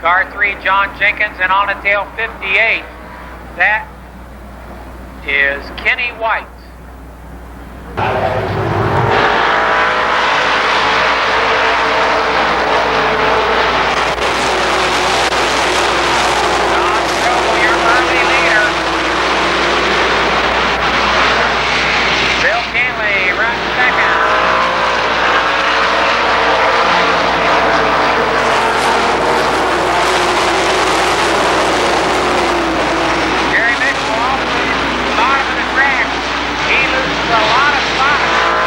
Car 3, John Jenkins. And on the tail, 58. That is Kenny White. Don Strobel, your early leader. Bill Cantley runs second. Jerry Mitchell off the bottom of the track. He loses a lot of spots.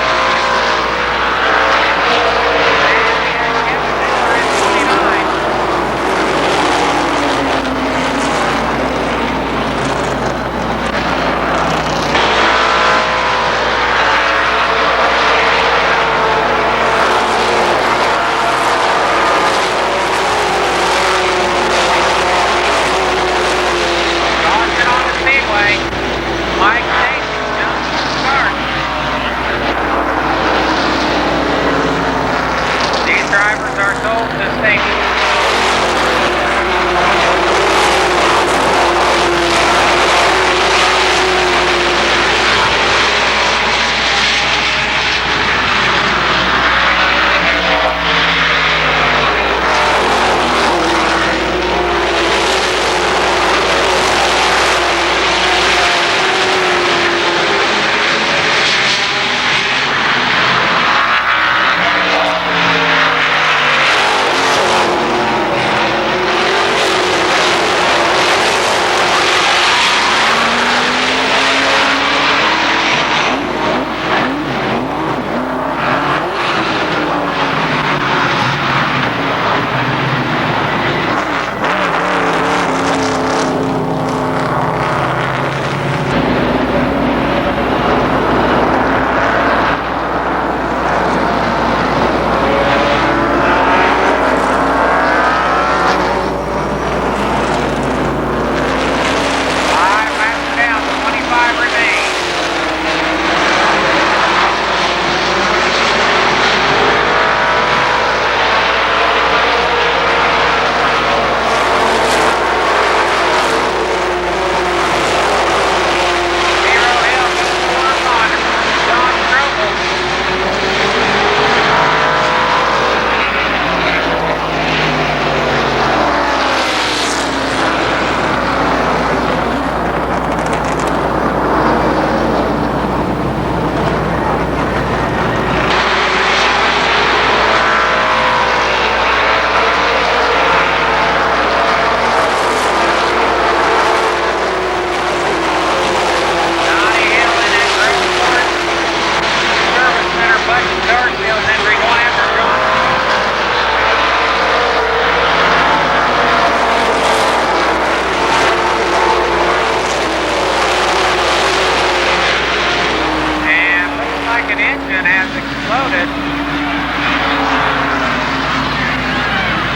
loaded.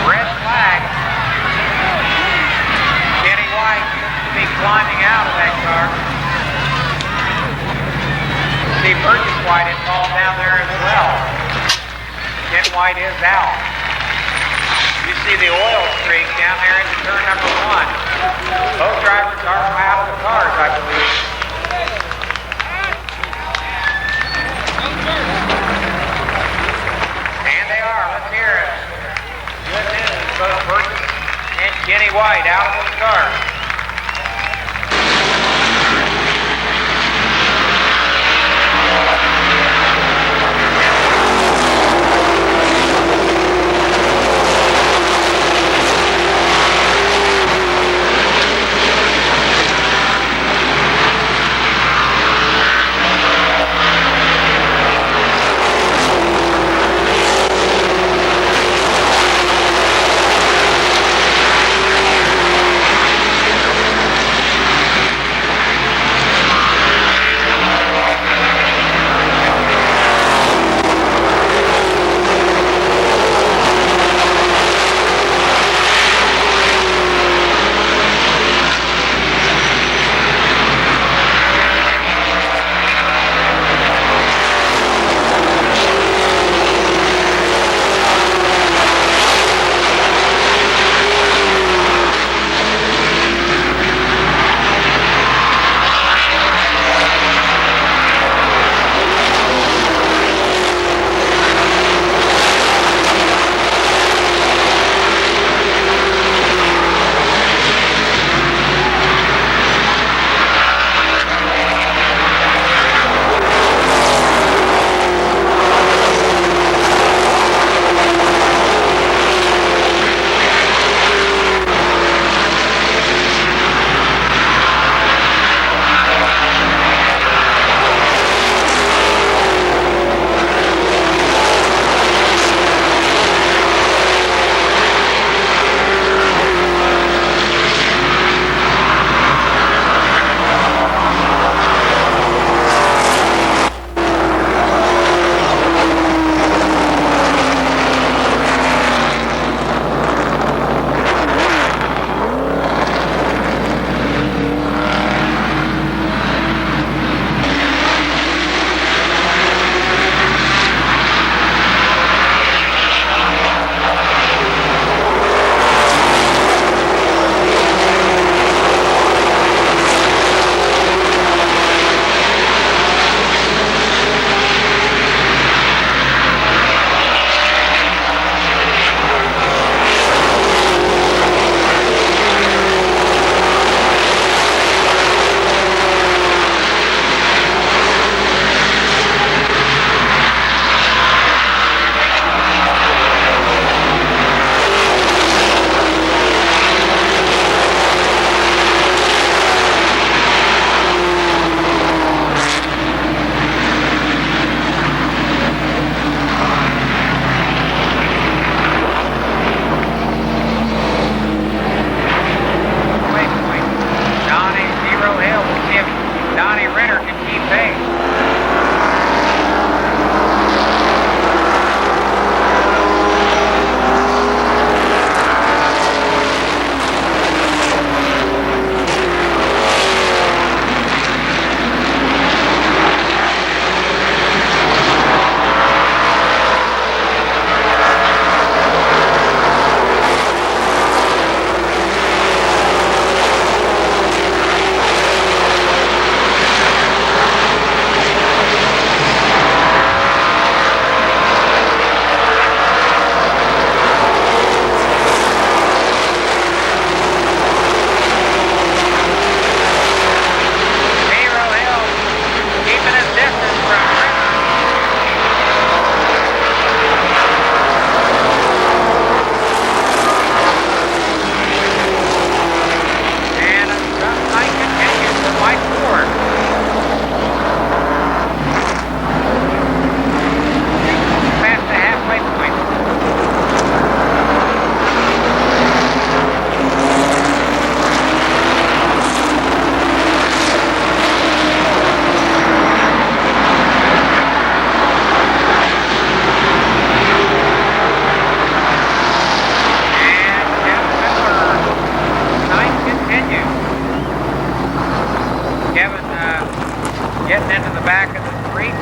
Red flag. Kenny White seems to be climbing out of that car. See Burgess White involved down there as well. Ken White is out. You see the oil streak down there into turn number 1. Both drivers are out of the cars, I believe. And they are. Let's hear it. Good news. Both Burgess and Kenny White out of those cars. Kevin getting into the back of the three.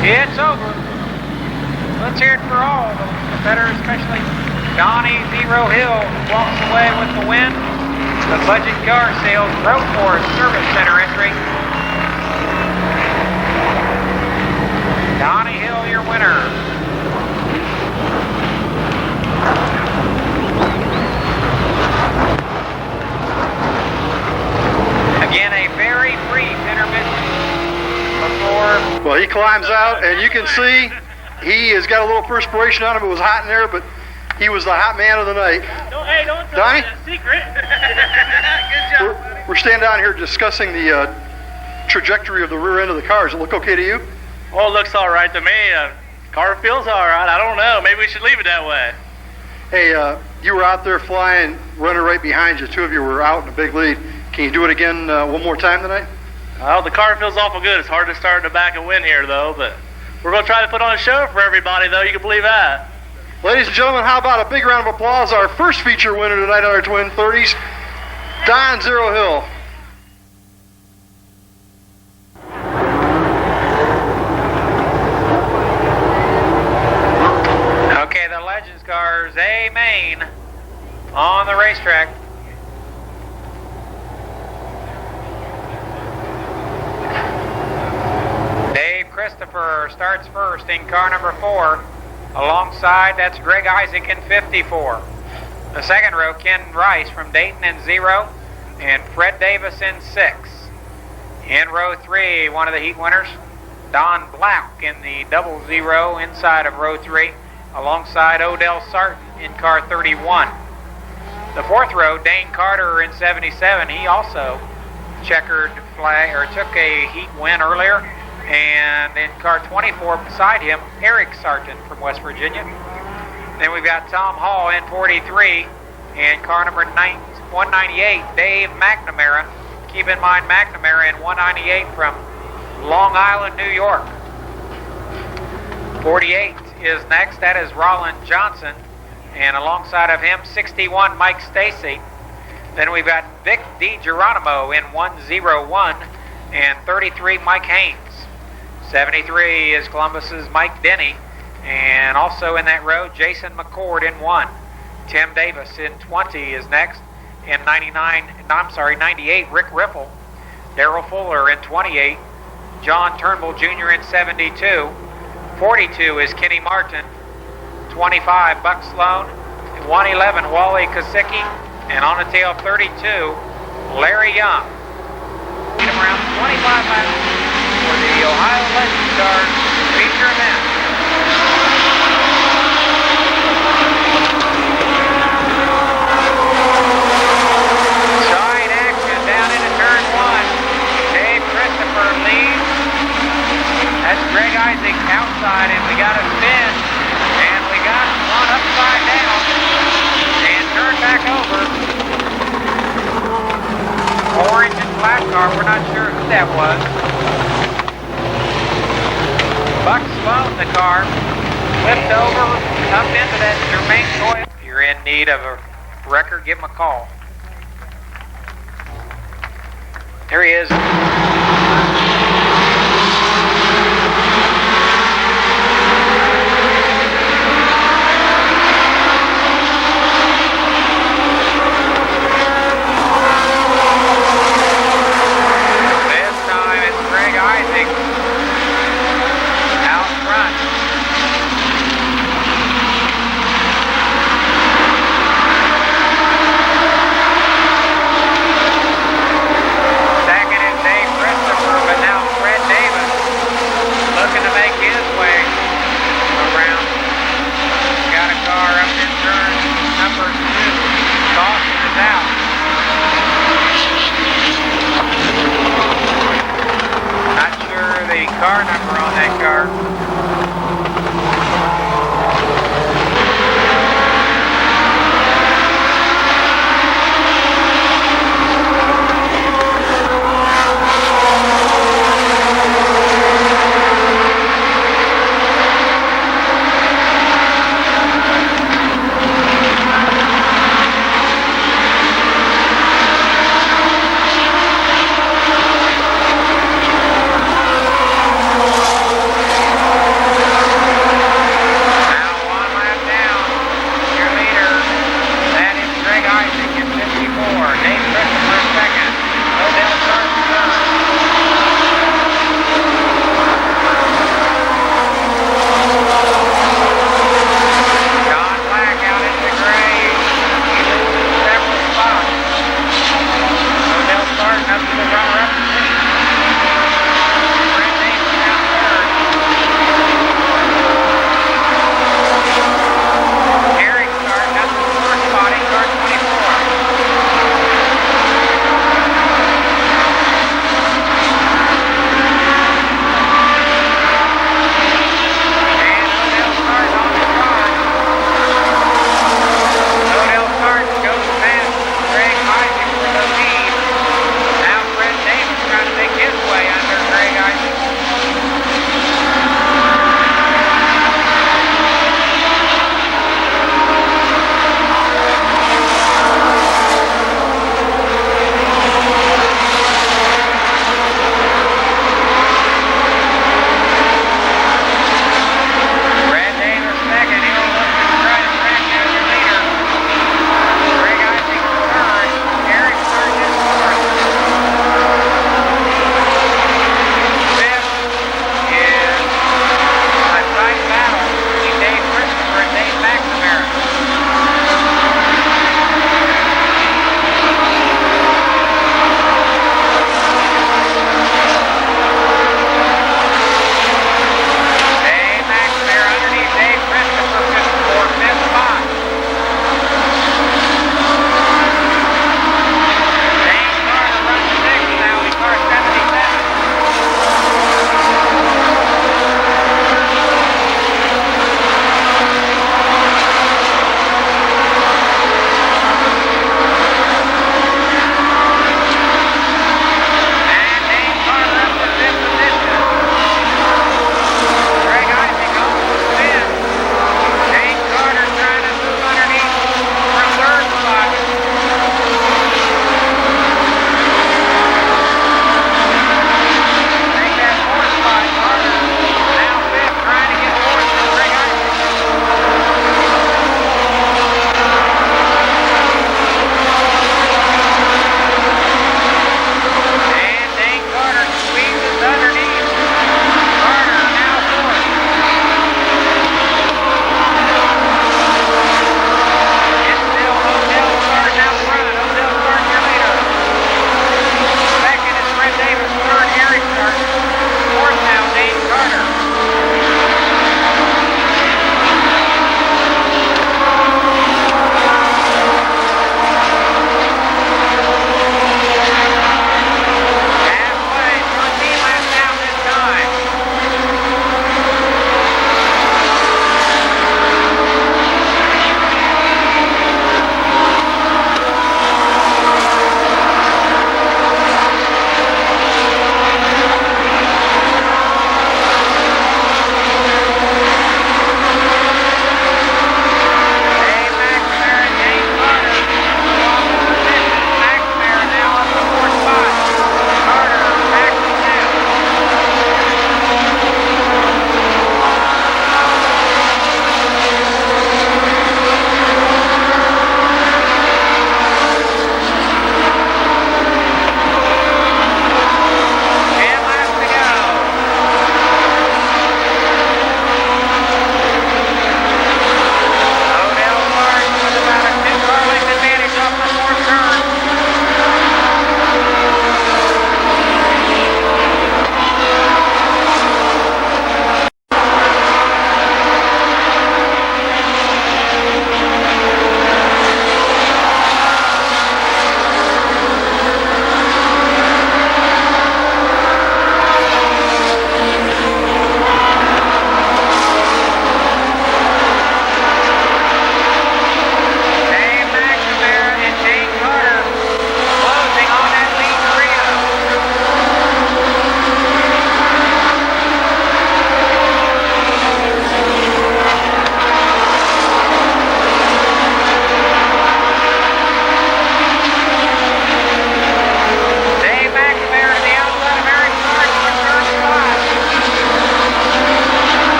It's over. Let's hear it for all the competitors, especially Donnie Zero Hill walks away with the win. The Budget Car Sales Road Forest Service Center entry. Donnie Hill, your winner. Again, a very brief intermission before. Well, he climbs out, and you can see he has got a little perspiration on him. It was hot in there, but he was the hot man of the night. Hey, don't tell Donnie? me that secret. Good job, buddy. We're standing down here discussing the trajectory of the rear end of the car. Does it look okay to you? Well, it looks all right to me. Car feels all right. I don't know. Maybe we should leave it that way. Hey, you were out there flying, running right behind you. Two of you were out in a big lead. Can you do it again one more time tonight? Well, the car feels awful good. It's hard to start in the back and win here, though. But we're going to try to put on a show for everybody, though. You can believe that. Ladies and gentlemen, how about a big round of applause? Our first feature winner tonight on our Twin 30s, Don Zero Hill. Legends cars, A main on the racetrack. Dave Christopher starts first in car number 4. Alongside, that's Greg Isaac in 54. The second row, Ken Rice from Dayton in 0, and Fred Davis in 6. In row 3, one of the heat winners, Don Black in the 00 inside of row 3, alongside Odell Sarton in car 31. The fourth row, Dane Carter in 77, he also checkered flag, or took a heat win earlier. And in car 24 beside him, Eric Sargent from West Virginia. Then we've got Tom Hall in 43, and car number 198, Dave McNamara. Keep in mind McNamara in 198 from Long Island, New York. 48 is next, that is Roland Johnson, and alongside of him, 61, Mike Stacy. Then we've got Vic DiGeronimo in 101, and 33, Mike Haynes. 73 is Columbus's Mike Denny, and also in that row, Jason McCord in 1. Tim Davis in 20 is next. In 98, Rick Riffle. Darrell Fuller in 28. John Turnbull Jr. in 72. 42 is Kenny Martin. 25, Buck Sloan. 111, Wally Kosicki. And on the tail, 32, Larry Young. Lead him around 25 laps for the Ohio Legends Cars feature event. Side action down into turn 1. Dave Christopher leads. That's Greg Isaac outside, and we got a spin, and we got one upside down, and turn back over. Orange and black car, we're not sure who that was. Buck Sloan, the car, flipped over, up into that Jermaine Coyle. If you're in need of a wrecker, give him a call. There he is. This time it's Greg Isaac out front. Second is Dave Christopher, but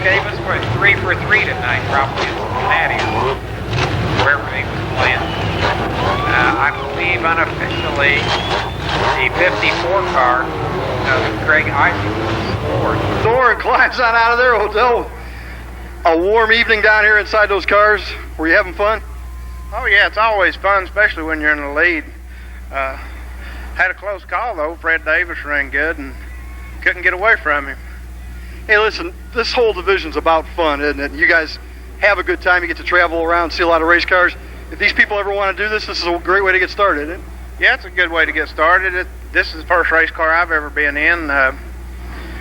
Davis was 3 for 3 tonight, probably in Cincinnati or wherever he was playing. I believe unofficially the 54 car of Craig Isaac scored. Doran climbs on out of there, Odell. A warm evening down here inside those cars. Were you having fun? Oh, yeah, it's always fun, especially when you're in the lead. Had a close call, though. Fred Davis ran good and couldn't get away from him. Hey, listen, this whole division's about fun, isn't it? You guys have a good time. You get to travel around, see a lot of race cars. If these people ever want to do this, this is a great way to get started, isn't it? Yeah, it's a good way to get started. This is the first race car I've ever been in.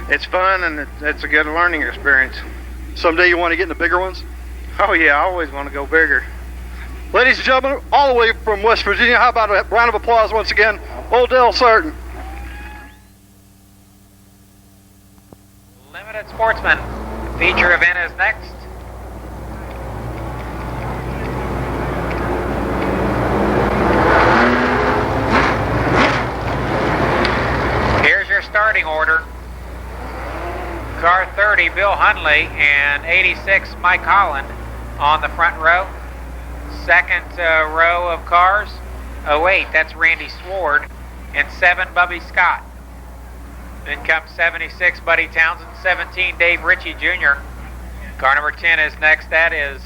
It's fun, and it's a good learning experience. Someday you want to get in the bigger ones? Oh, yeah, I always want to go bigger. Ladies and gentlemen, all the way from West Virginia, how about a round of applause once again, Odell Sarton. Limited Sportsman feature event is next. Here's your starting order. Car 30, Bill Hunley, and 86, Mike Holland on the front row. Second row of cars, 08, that's Randy Sward, and 7, Bubby Scott. Then comes 76, Buddy Townsend, 17, Dave Ritchie Jr. Car number 10 is next, that is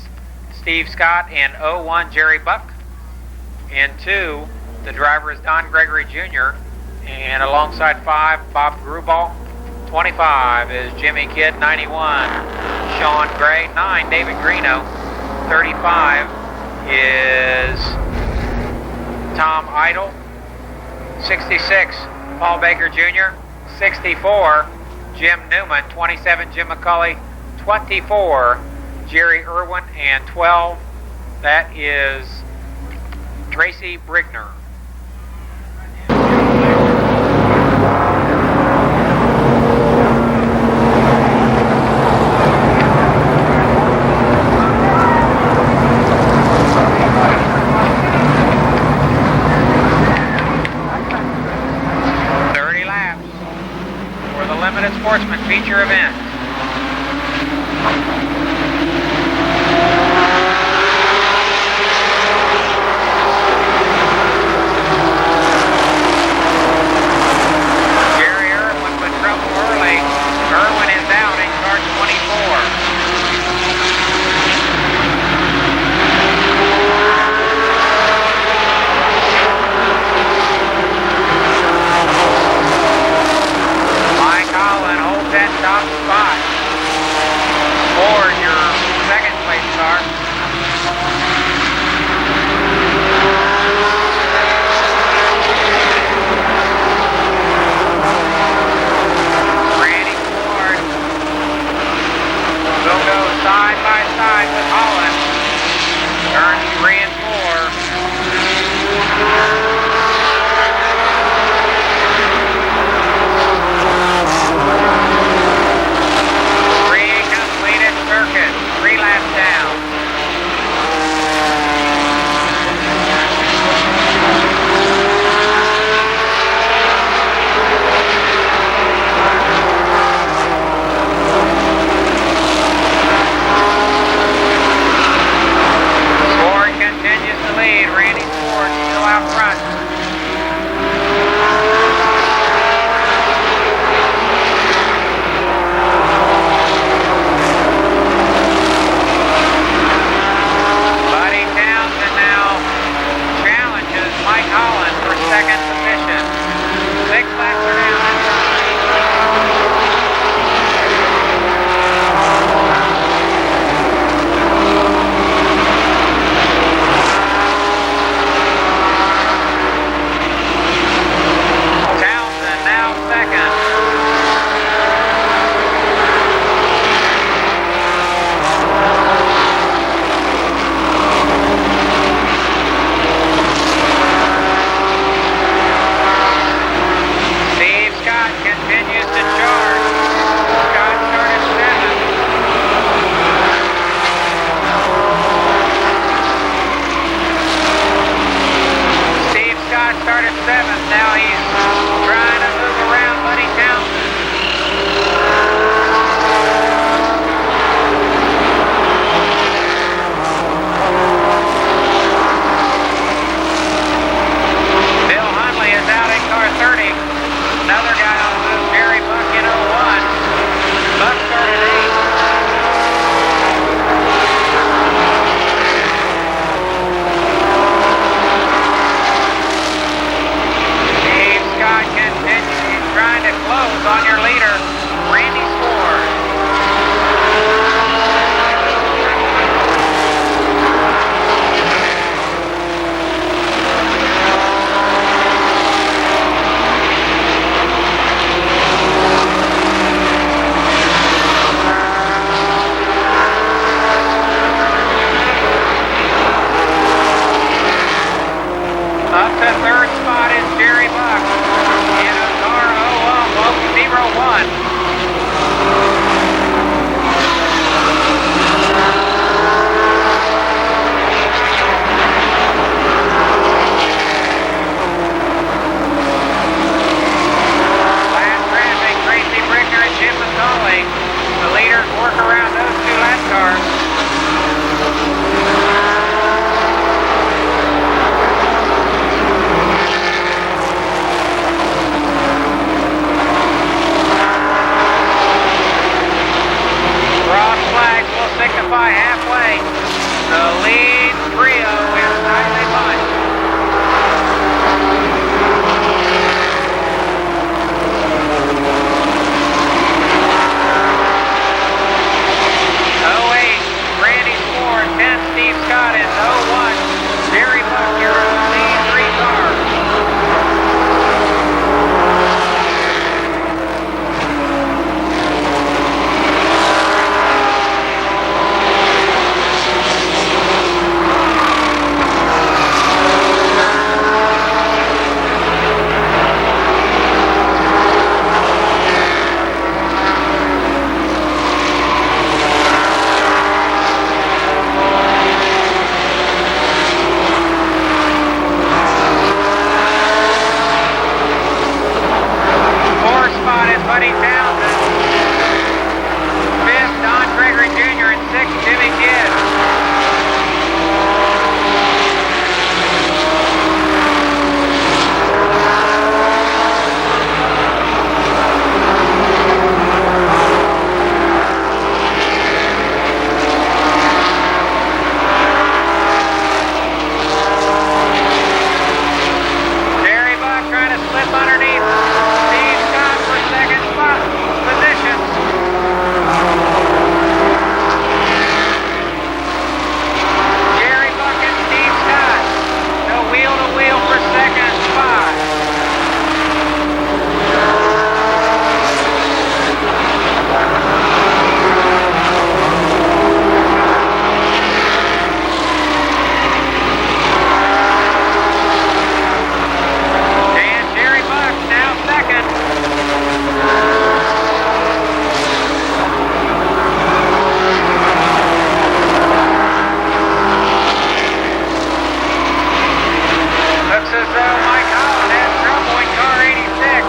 Steve Scott, and 01, Jerry Buck. In 2, the driver is Don Gregory Jr., and alongside 5, Bob Grubal. 25 is Jimmy Kidd, 91, Sean Gray, 9, David Greeno, 35 is Tom Idle, 66, Paul Baker Jr., 64, Jim Newman, 27, Jim McCulley, 24, Jerry Irwin, and 12, that is Tracy Brigner. Sportsman feature event. Jerry Irwin with trouble early. Irwin is out in car 24. That top spot for your second place car. Randy Ford will go side by side with Holland. Turns 3 and 4. Circuit, 3 laps down. by halfway. The lead trio is tightly bunched. Randy Ford, 10 Steve Scott, and 01 Jerry Buck, your lead 3 cars. Buddy Townsend. 5th, Don Gregory Jr. and 6th, Jimmy Kidd. Jerry Buck trying to slip underneath Steve Scott for second spot position. Jerry Buck and Steve Scott. No wheel to wheel for second spot. And Jerry Buck now second. Looks as though Mike Holland has trouble in car 86.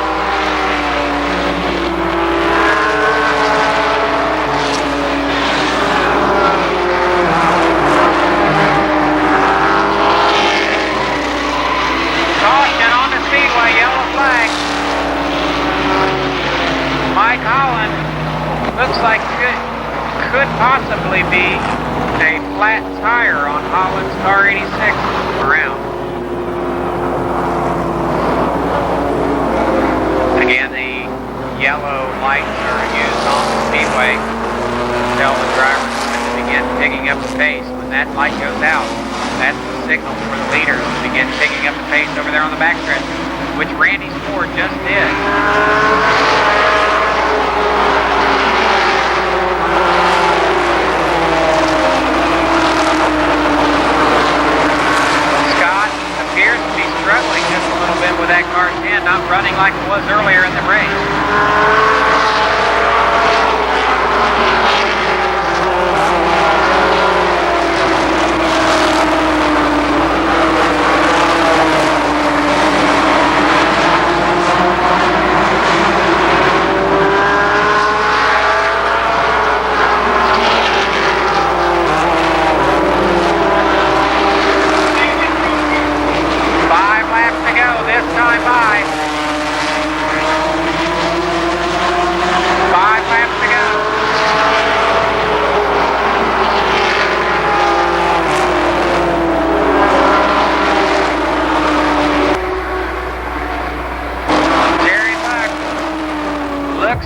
Caution on the Speedway, yellow flag. Mike Holland looks like could possibly be a flat tire on Holland's car 86 around. Again, the yellow lights are used on the Speedway to tell the drivers to begin picking up the pace. When that light goes out, that's the signal for the leaders to begin picking up the pace over there on the backstretch, which Randy Ford just did. Scott appears to be struggling just a little bit with that car 10, not running like it was earlier in the race.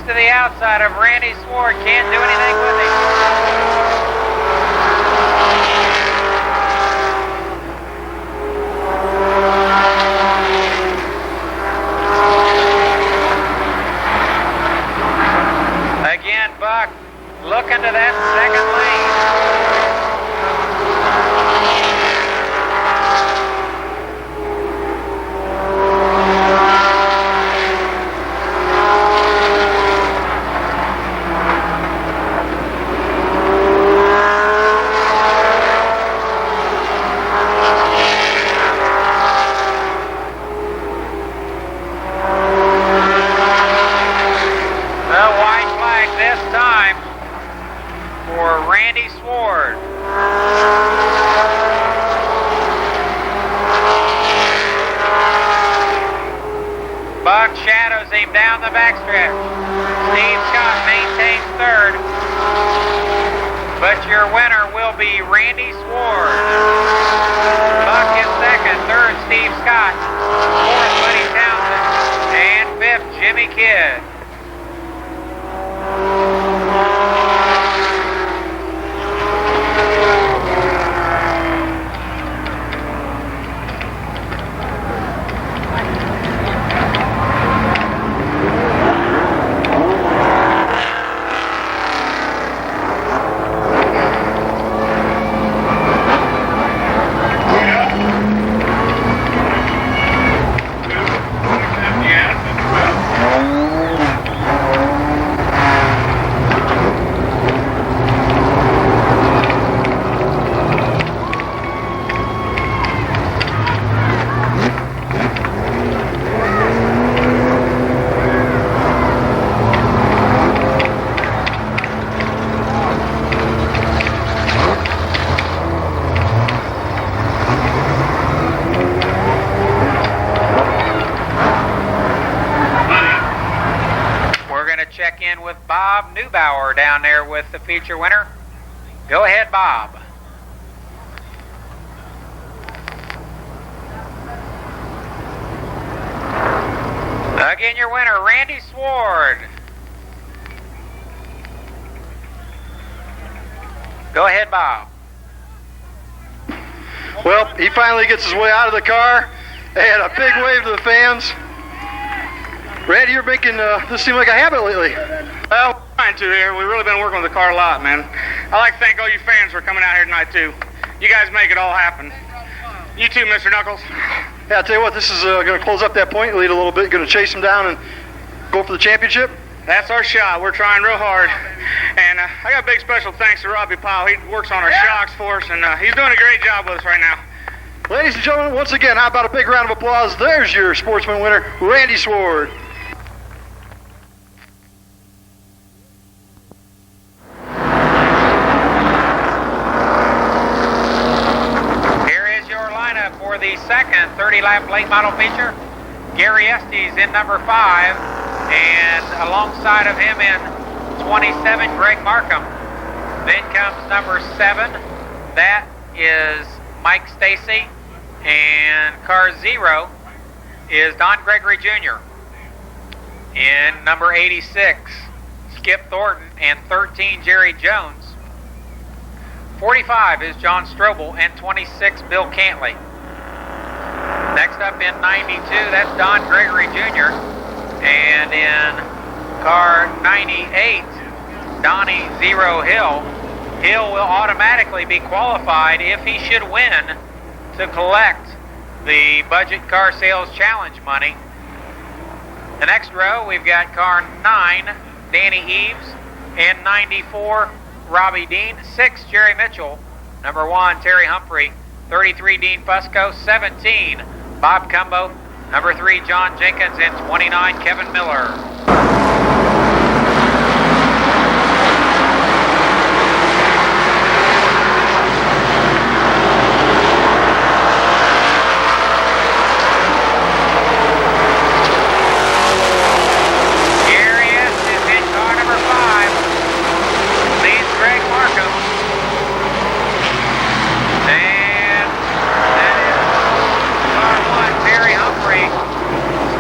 To the outside of Randy Sword, can't do anything with him. Again, Buck looking to that second lane. Randy Sword. Buck shadows him down the backstretch. Steve Scott maintains third. but your winner will be Randy Sward. Buck is second, third Steve Scott, fourth Buddy Townsend, and fifth Jimmy Kidd. Check in with Bob Neubauer down there with the feature winner. Go ahead, Bob. Again, your winner, Randy Sward. Go ahead, Bob. Well, he finally gets his way out of the car, and a big wave to the fans. Randy, you're making this seem like a habit lately. Well, we're trying to here. We've really been working with the car a lot, man. I'd like to thank all you fans for coming out here tonight, too. You guys make it all happen. You too, Mr. Knuckles. Yeah, I'll tell you what, this is going to close up that point lead a little bit. Going to chase him down and go for the championship. That's our shot. We're trying real hard. And I got a big special thanks to Robbie Powell. He works on our shocks for us, and he's doing a great job with us right now. Ladies and gentlemen, once again, how about a big round of applause? There's your sportsman winner, Randy Sward. For the second 30-lap late model feature, Gary Estes in number 5, and alongside of him in 27, Greg Markham. Then comes number 7, that is Mike Stacy, and car 0 is Don Gregory Jr. In number 86, Skip Thornton, and 13, Jerry Jones. 45 is John Strobel, and 26, Bill Cantley. Next up in 92, that's Don Gregory Jr. And in car 98, Donnie Zero Hill. Hill will automatically be qualified if he should win to collect the Budget Car Sales Challenge money. The next row, we've got car 9, Danny Eves, and 94, Robbie Dean, 6, Jerry Mitchell, number 1, Terry Humphrey, 33, Dean Fusco, 17, Bob Cumbo, number 3, John Jenkins, and 29, Kevin Miller.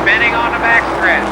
Spinning on the backstretch.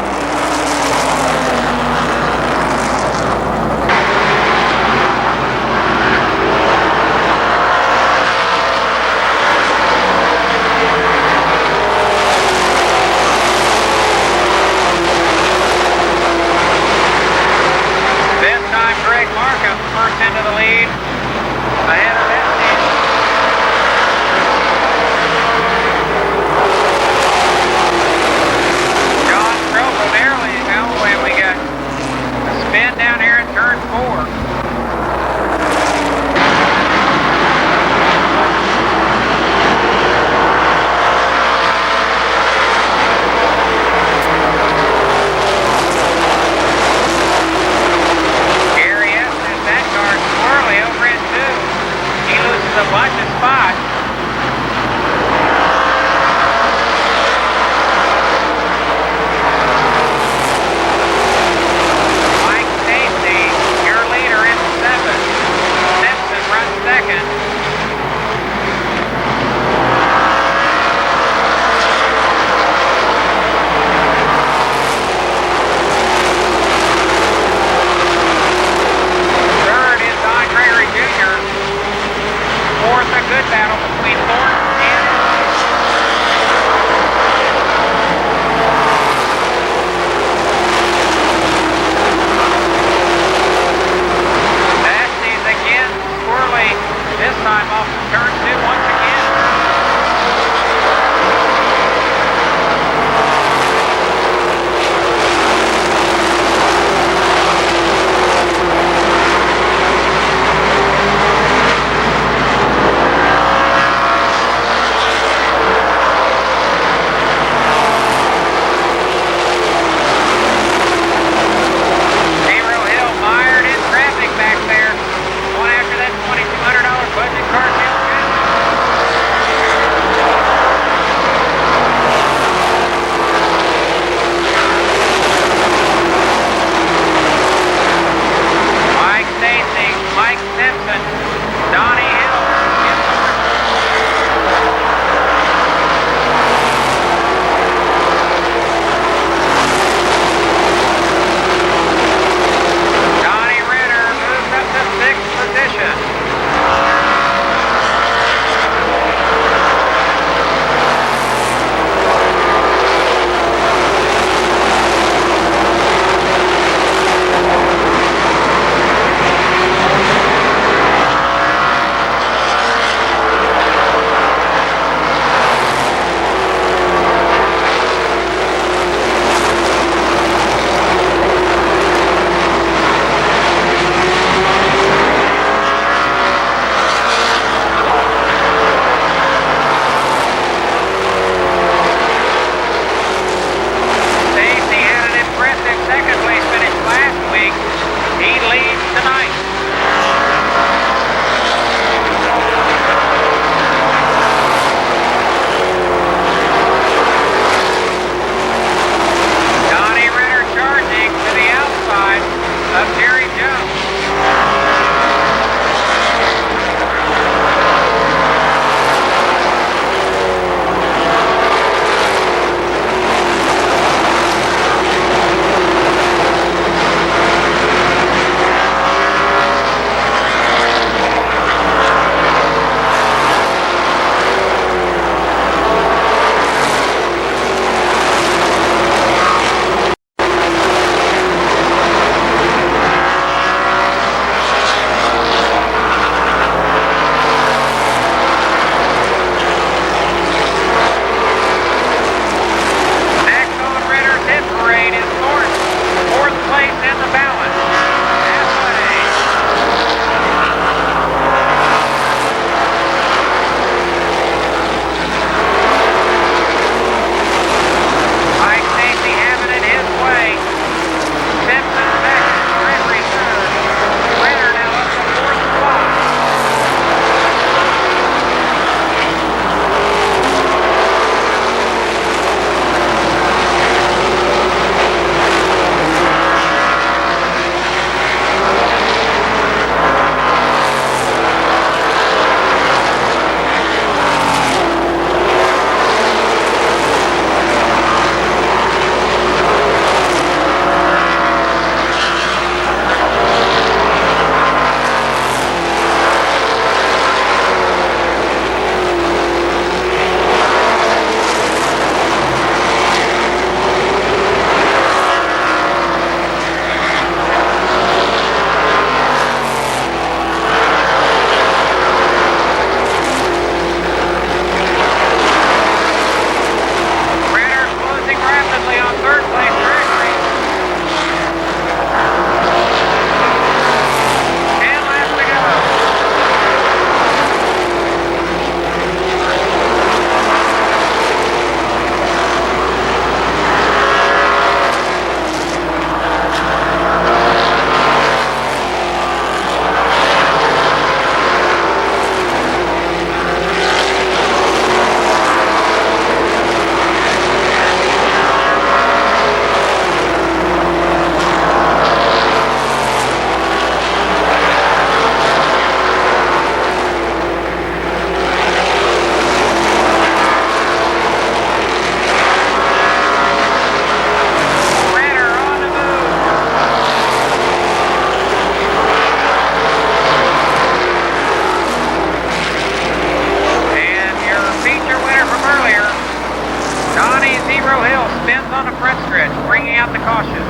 out the caution.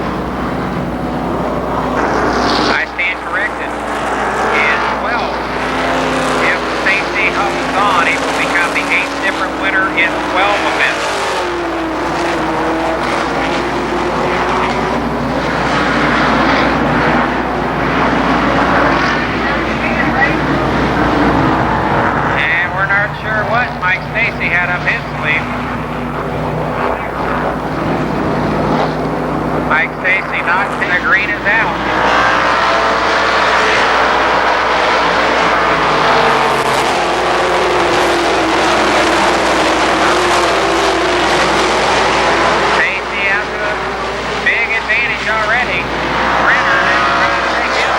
I stand corrected. And 12. If Stacy holds on, he will become the 8th different winner in 12 events. And we're not sure what Mike Stacy had up his sleeve. Mike Stacy knocks in, the green is out. Stacy has a big advantage already. Renner is trying to take him.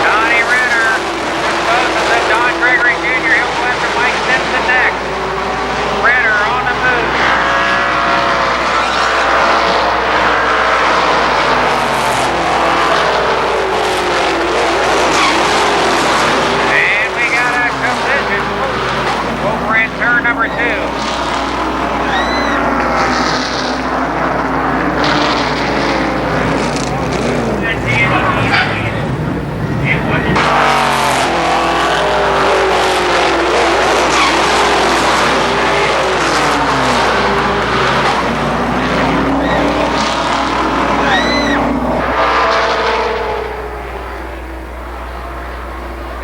Donnie Renner disposes of Don Gregory Jr. He'll go after Mike Simpson next. Renner on the move. And we got a collision over in turn number 2.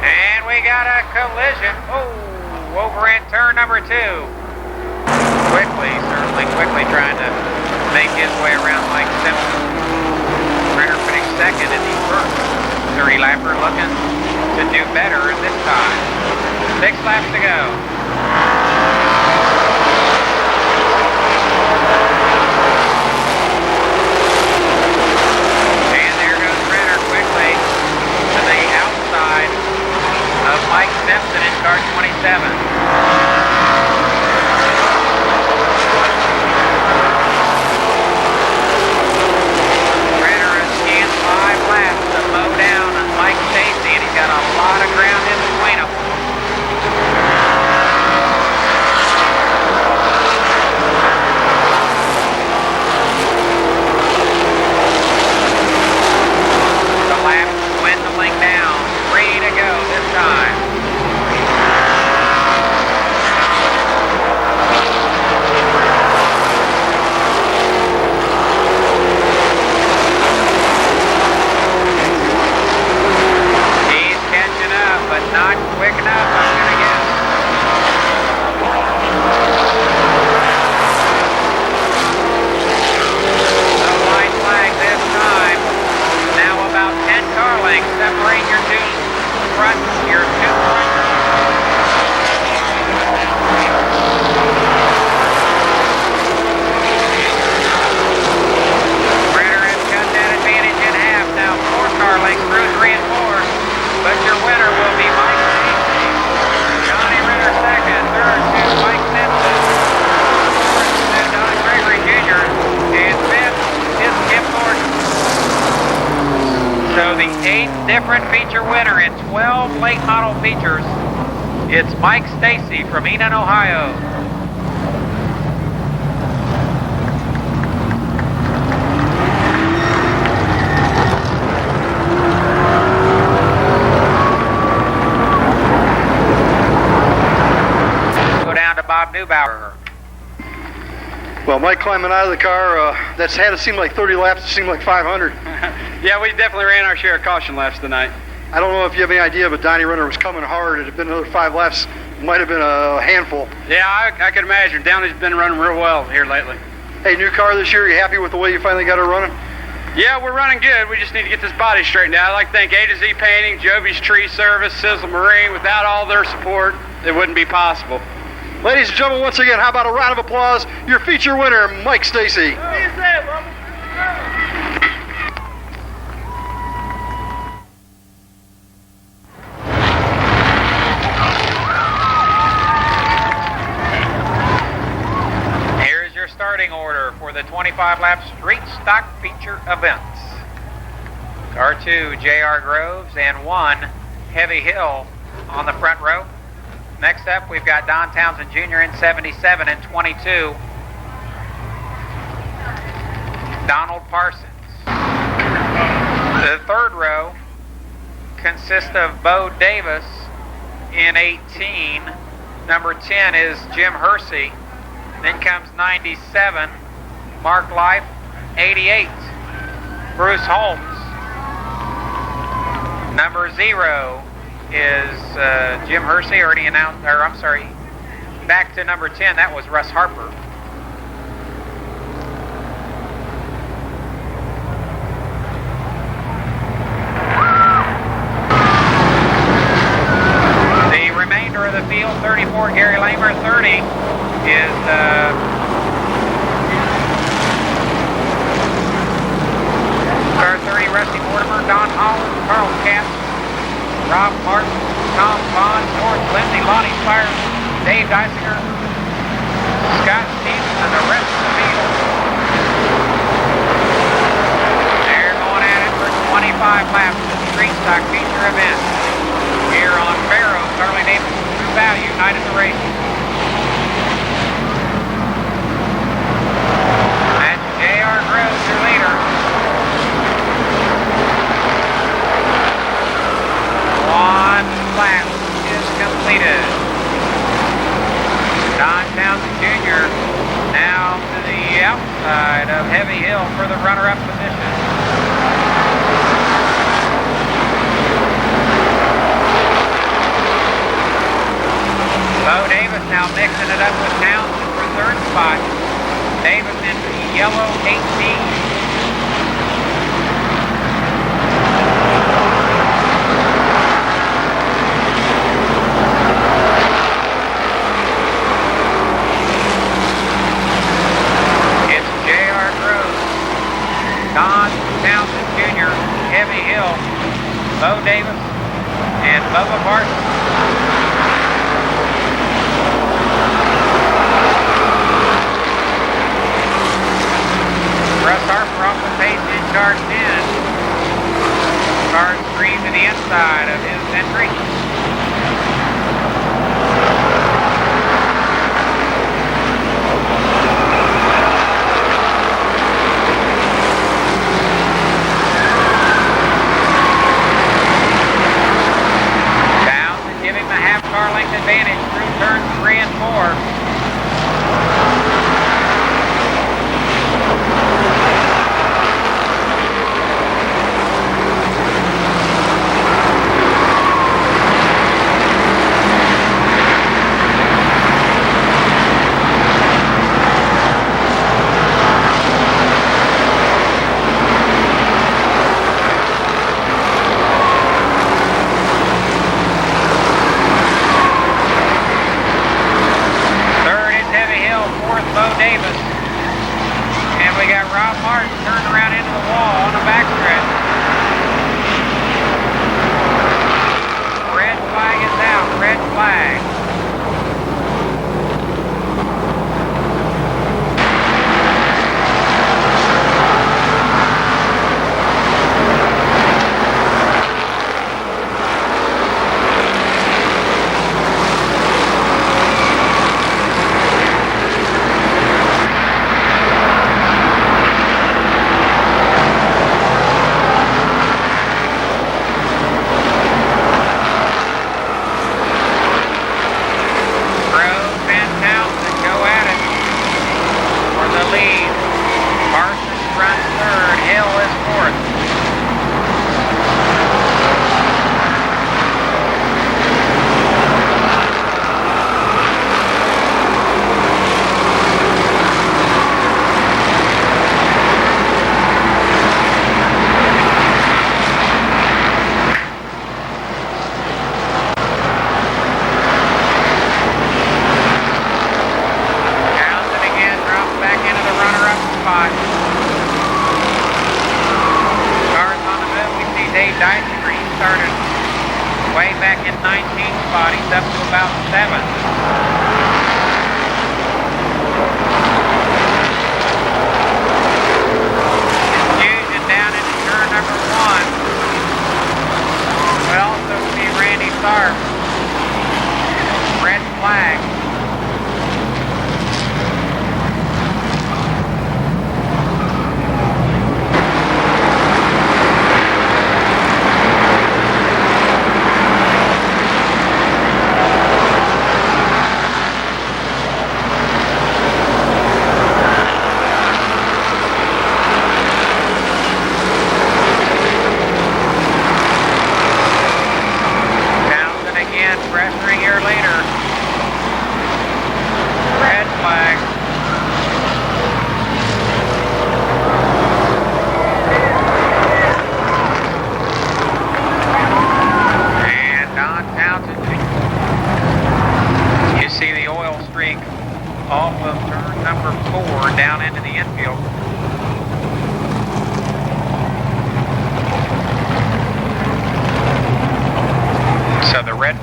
And we got a collision. Oh, over in turn number 2. Certainly quickly trying to make his way around Mike Simpson. Renner finished second in the first 30 lapper, looking to do better this time. 6 laps to go. And there goes Renner quickly to the outside of Mike Simpson in car 27. Renner has scanned 5 laps to mow down Mike Stacy, and he's got a lot of ground in between them. The lap dwindling down. 3 to go this time. He's catching up, but not quick enough, I'm going to guess. No white flag this time. Now about 10 car lengths separate your two front. Renner has cut that advantage in half. Now 4 car lengths through 3 and 4. But your winner will be Mike Stacy. Johnny Renner second, third to Mike Simpson, fourth to Don Gregory Jr., and fifth is Kim Gordon. So the 8th different feature winner in 12 late model features, it's Mike Stacy from Enon, Ohio. Go down to Bob Neubauer. Well, Mike climbing out of the car, that's had it seem like 30 laps, it seemed like 500. Yeah, we definitely ran our share of caution laps tonight. I don't know if you have any idea, but Donnie Renner was coming hard. It had been another 5 laps, might have been a handful. Yeah, I could imagine. Downey's been running real well here lately. Hey, new car this year, you happy with the way you finally got her running? Yeah, we're running good. We just need to get this body straightened out. I'd like to thank A to Z Painting, Joby's Tree Service, Sizzle Marine. Without all their support, it wouldn't be possible. Ladies and gentlemen, once again, how about a round of applause? Your feature winner, Mike Stacy. Here's your starting order for the 25-lap street stock feature events. Car 2, J.R. Groves, and 1, Heavy Hill on the front row. Next up, we've got Don Townsend Jr. in 77 and 22. Donald Parsons. The third row consists of Bo Davis in 18. Number 10 is Jim Hersey. Then comes 97, Mark Life. 88, Bruce Holmes. Number 0 is Jim Hersey, already announced, or I'm sorry, back to number 10, that was Russ Harper. The remainder of the field, 34, Gary Lamer, 30 is car 30, Rusty Mortimer, Don Holland, Carl Katz, Rob Martin, Tom Bond, George Lindsay, Lonnie Spires, Dave Geisinger, Scott Stevens, and the rest of the field. They're going at it for 25 laps of the Street Stock feature event. Here on Barrows, Harley Davidson True Value, night of the race. That's J.R. Groves, your leader. One lap is completed. Don Townsend Jr. now to the outside of Heavy Hill for the runner-up position. Bo Davis now mixing it up with Townsend for third spot. Davis in the yellow 18. Don Townsend Jr., Heavy Hill, Bo Davis, and Bubba Parsons. Russ Harper off the pace in car 10. Car 3 to the inside of his entry. Car length advantage through turns 3 and 4. Bo Davis. And we got Rob Martin turned around into the wall on the backstretch. Red flag is out. Red flag. Red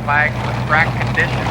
flag with track conditions.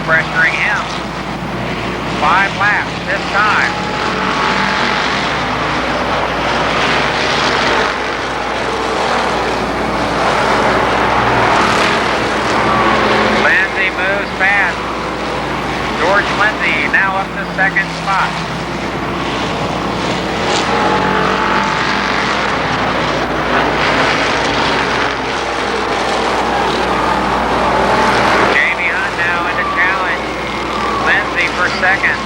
Pressuring him. 5 laps this time. Lindsay moves fast. George Lindsay now up to second spot. For second.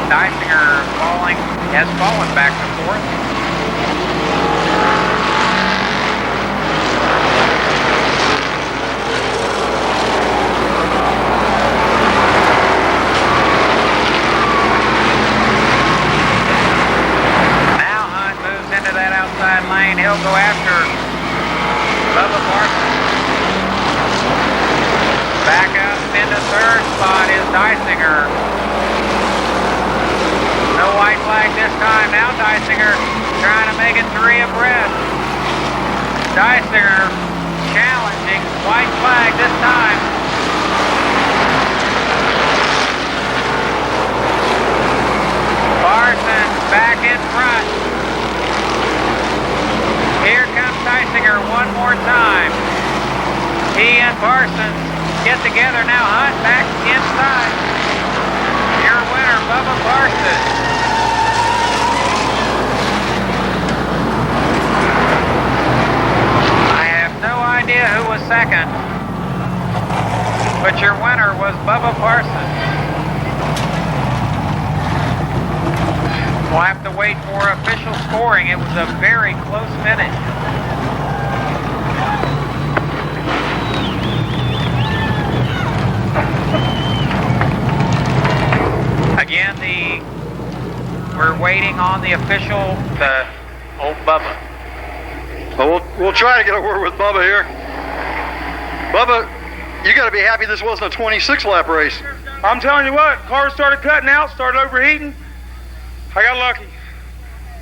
Dysinger has fallen back to fourth. Now Hunt moves into that outside lane. He'll go after Bubba Parsons. Back up into third spot is Dysinger. No white flag this time. Now Dysinger trying to make it 3 abreast. Dysinger challenging. White flag this time. Parsons back in front. Here comes Dysinger one more time. He and Parsons get together now. Hunt back inside. Your winner, Bubba Parsons. I have no idea who was second, but your winner was Bubba Parsons. We'll have to wait for official scoring. It was a very close finish. Again, we're waiting on the official, the old Bubba. Well, we'll try to get a word with Bubba here. Bubba, you got to be happy this wasn't a 26-lap race. I'm telling you what, cars started cutting out, started overheating. I got lucky.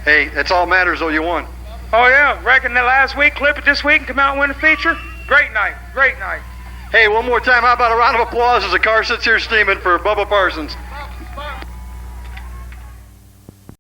Hey, that's all matters, though. You won. Oh, yeah. Reckon that last week, clip it this week, and come out and win a feature. Great night. Great night. Hey, one more time, how about a round of applause as the car sits here steaming for Bubba Parsons?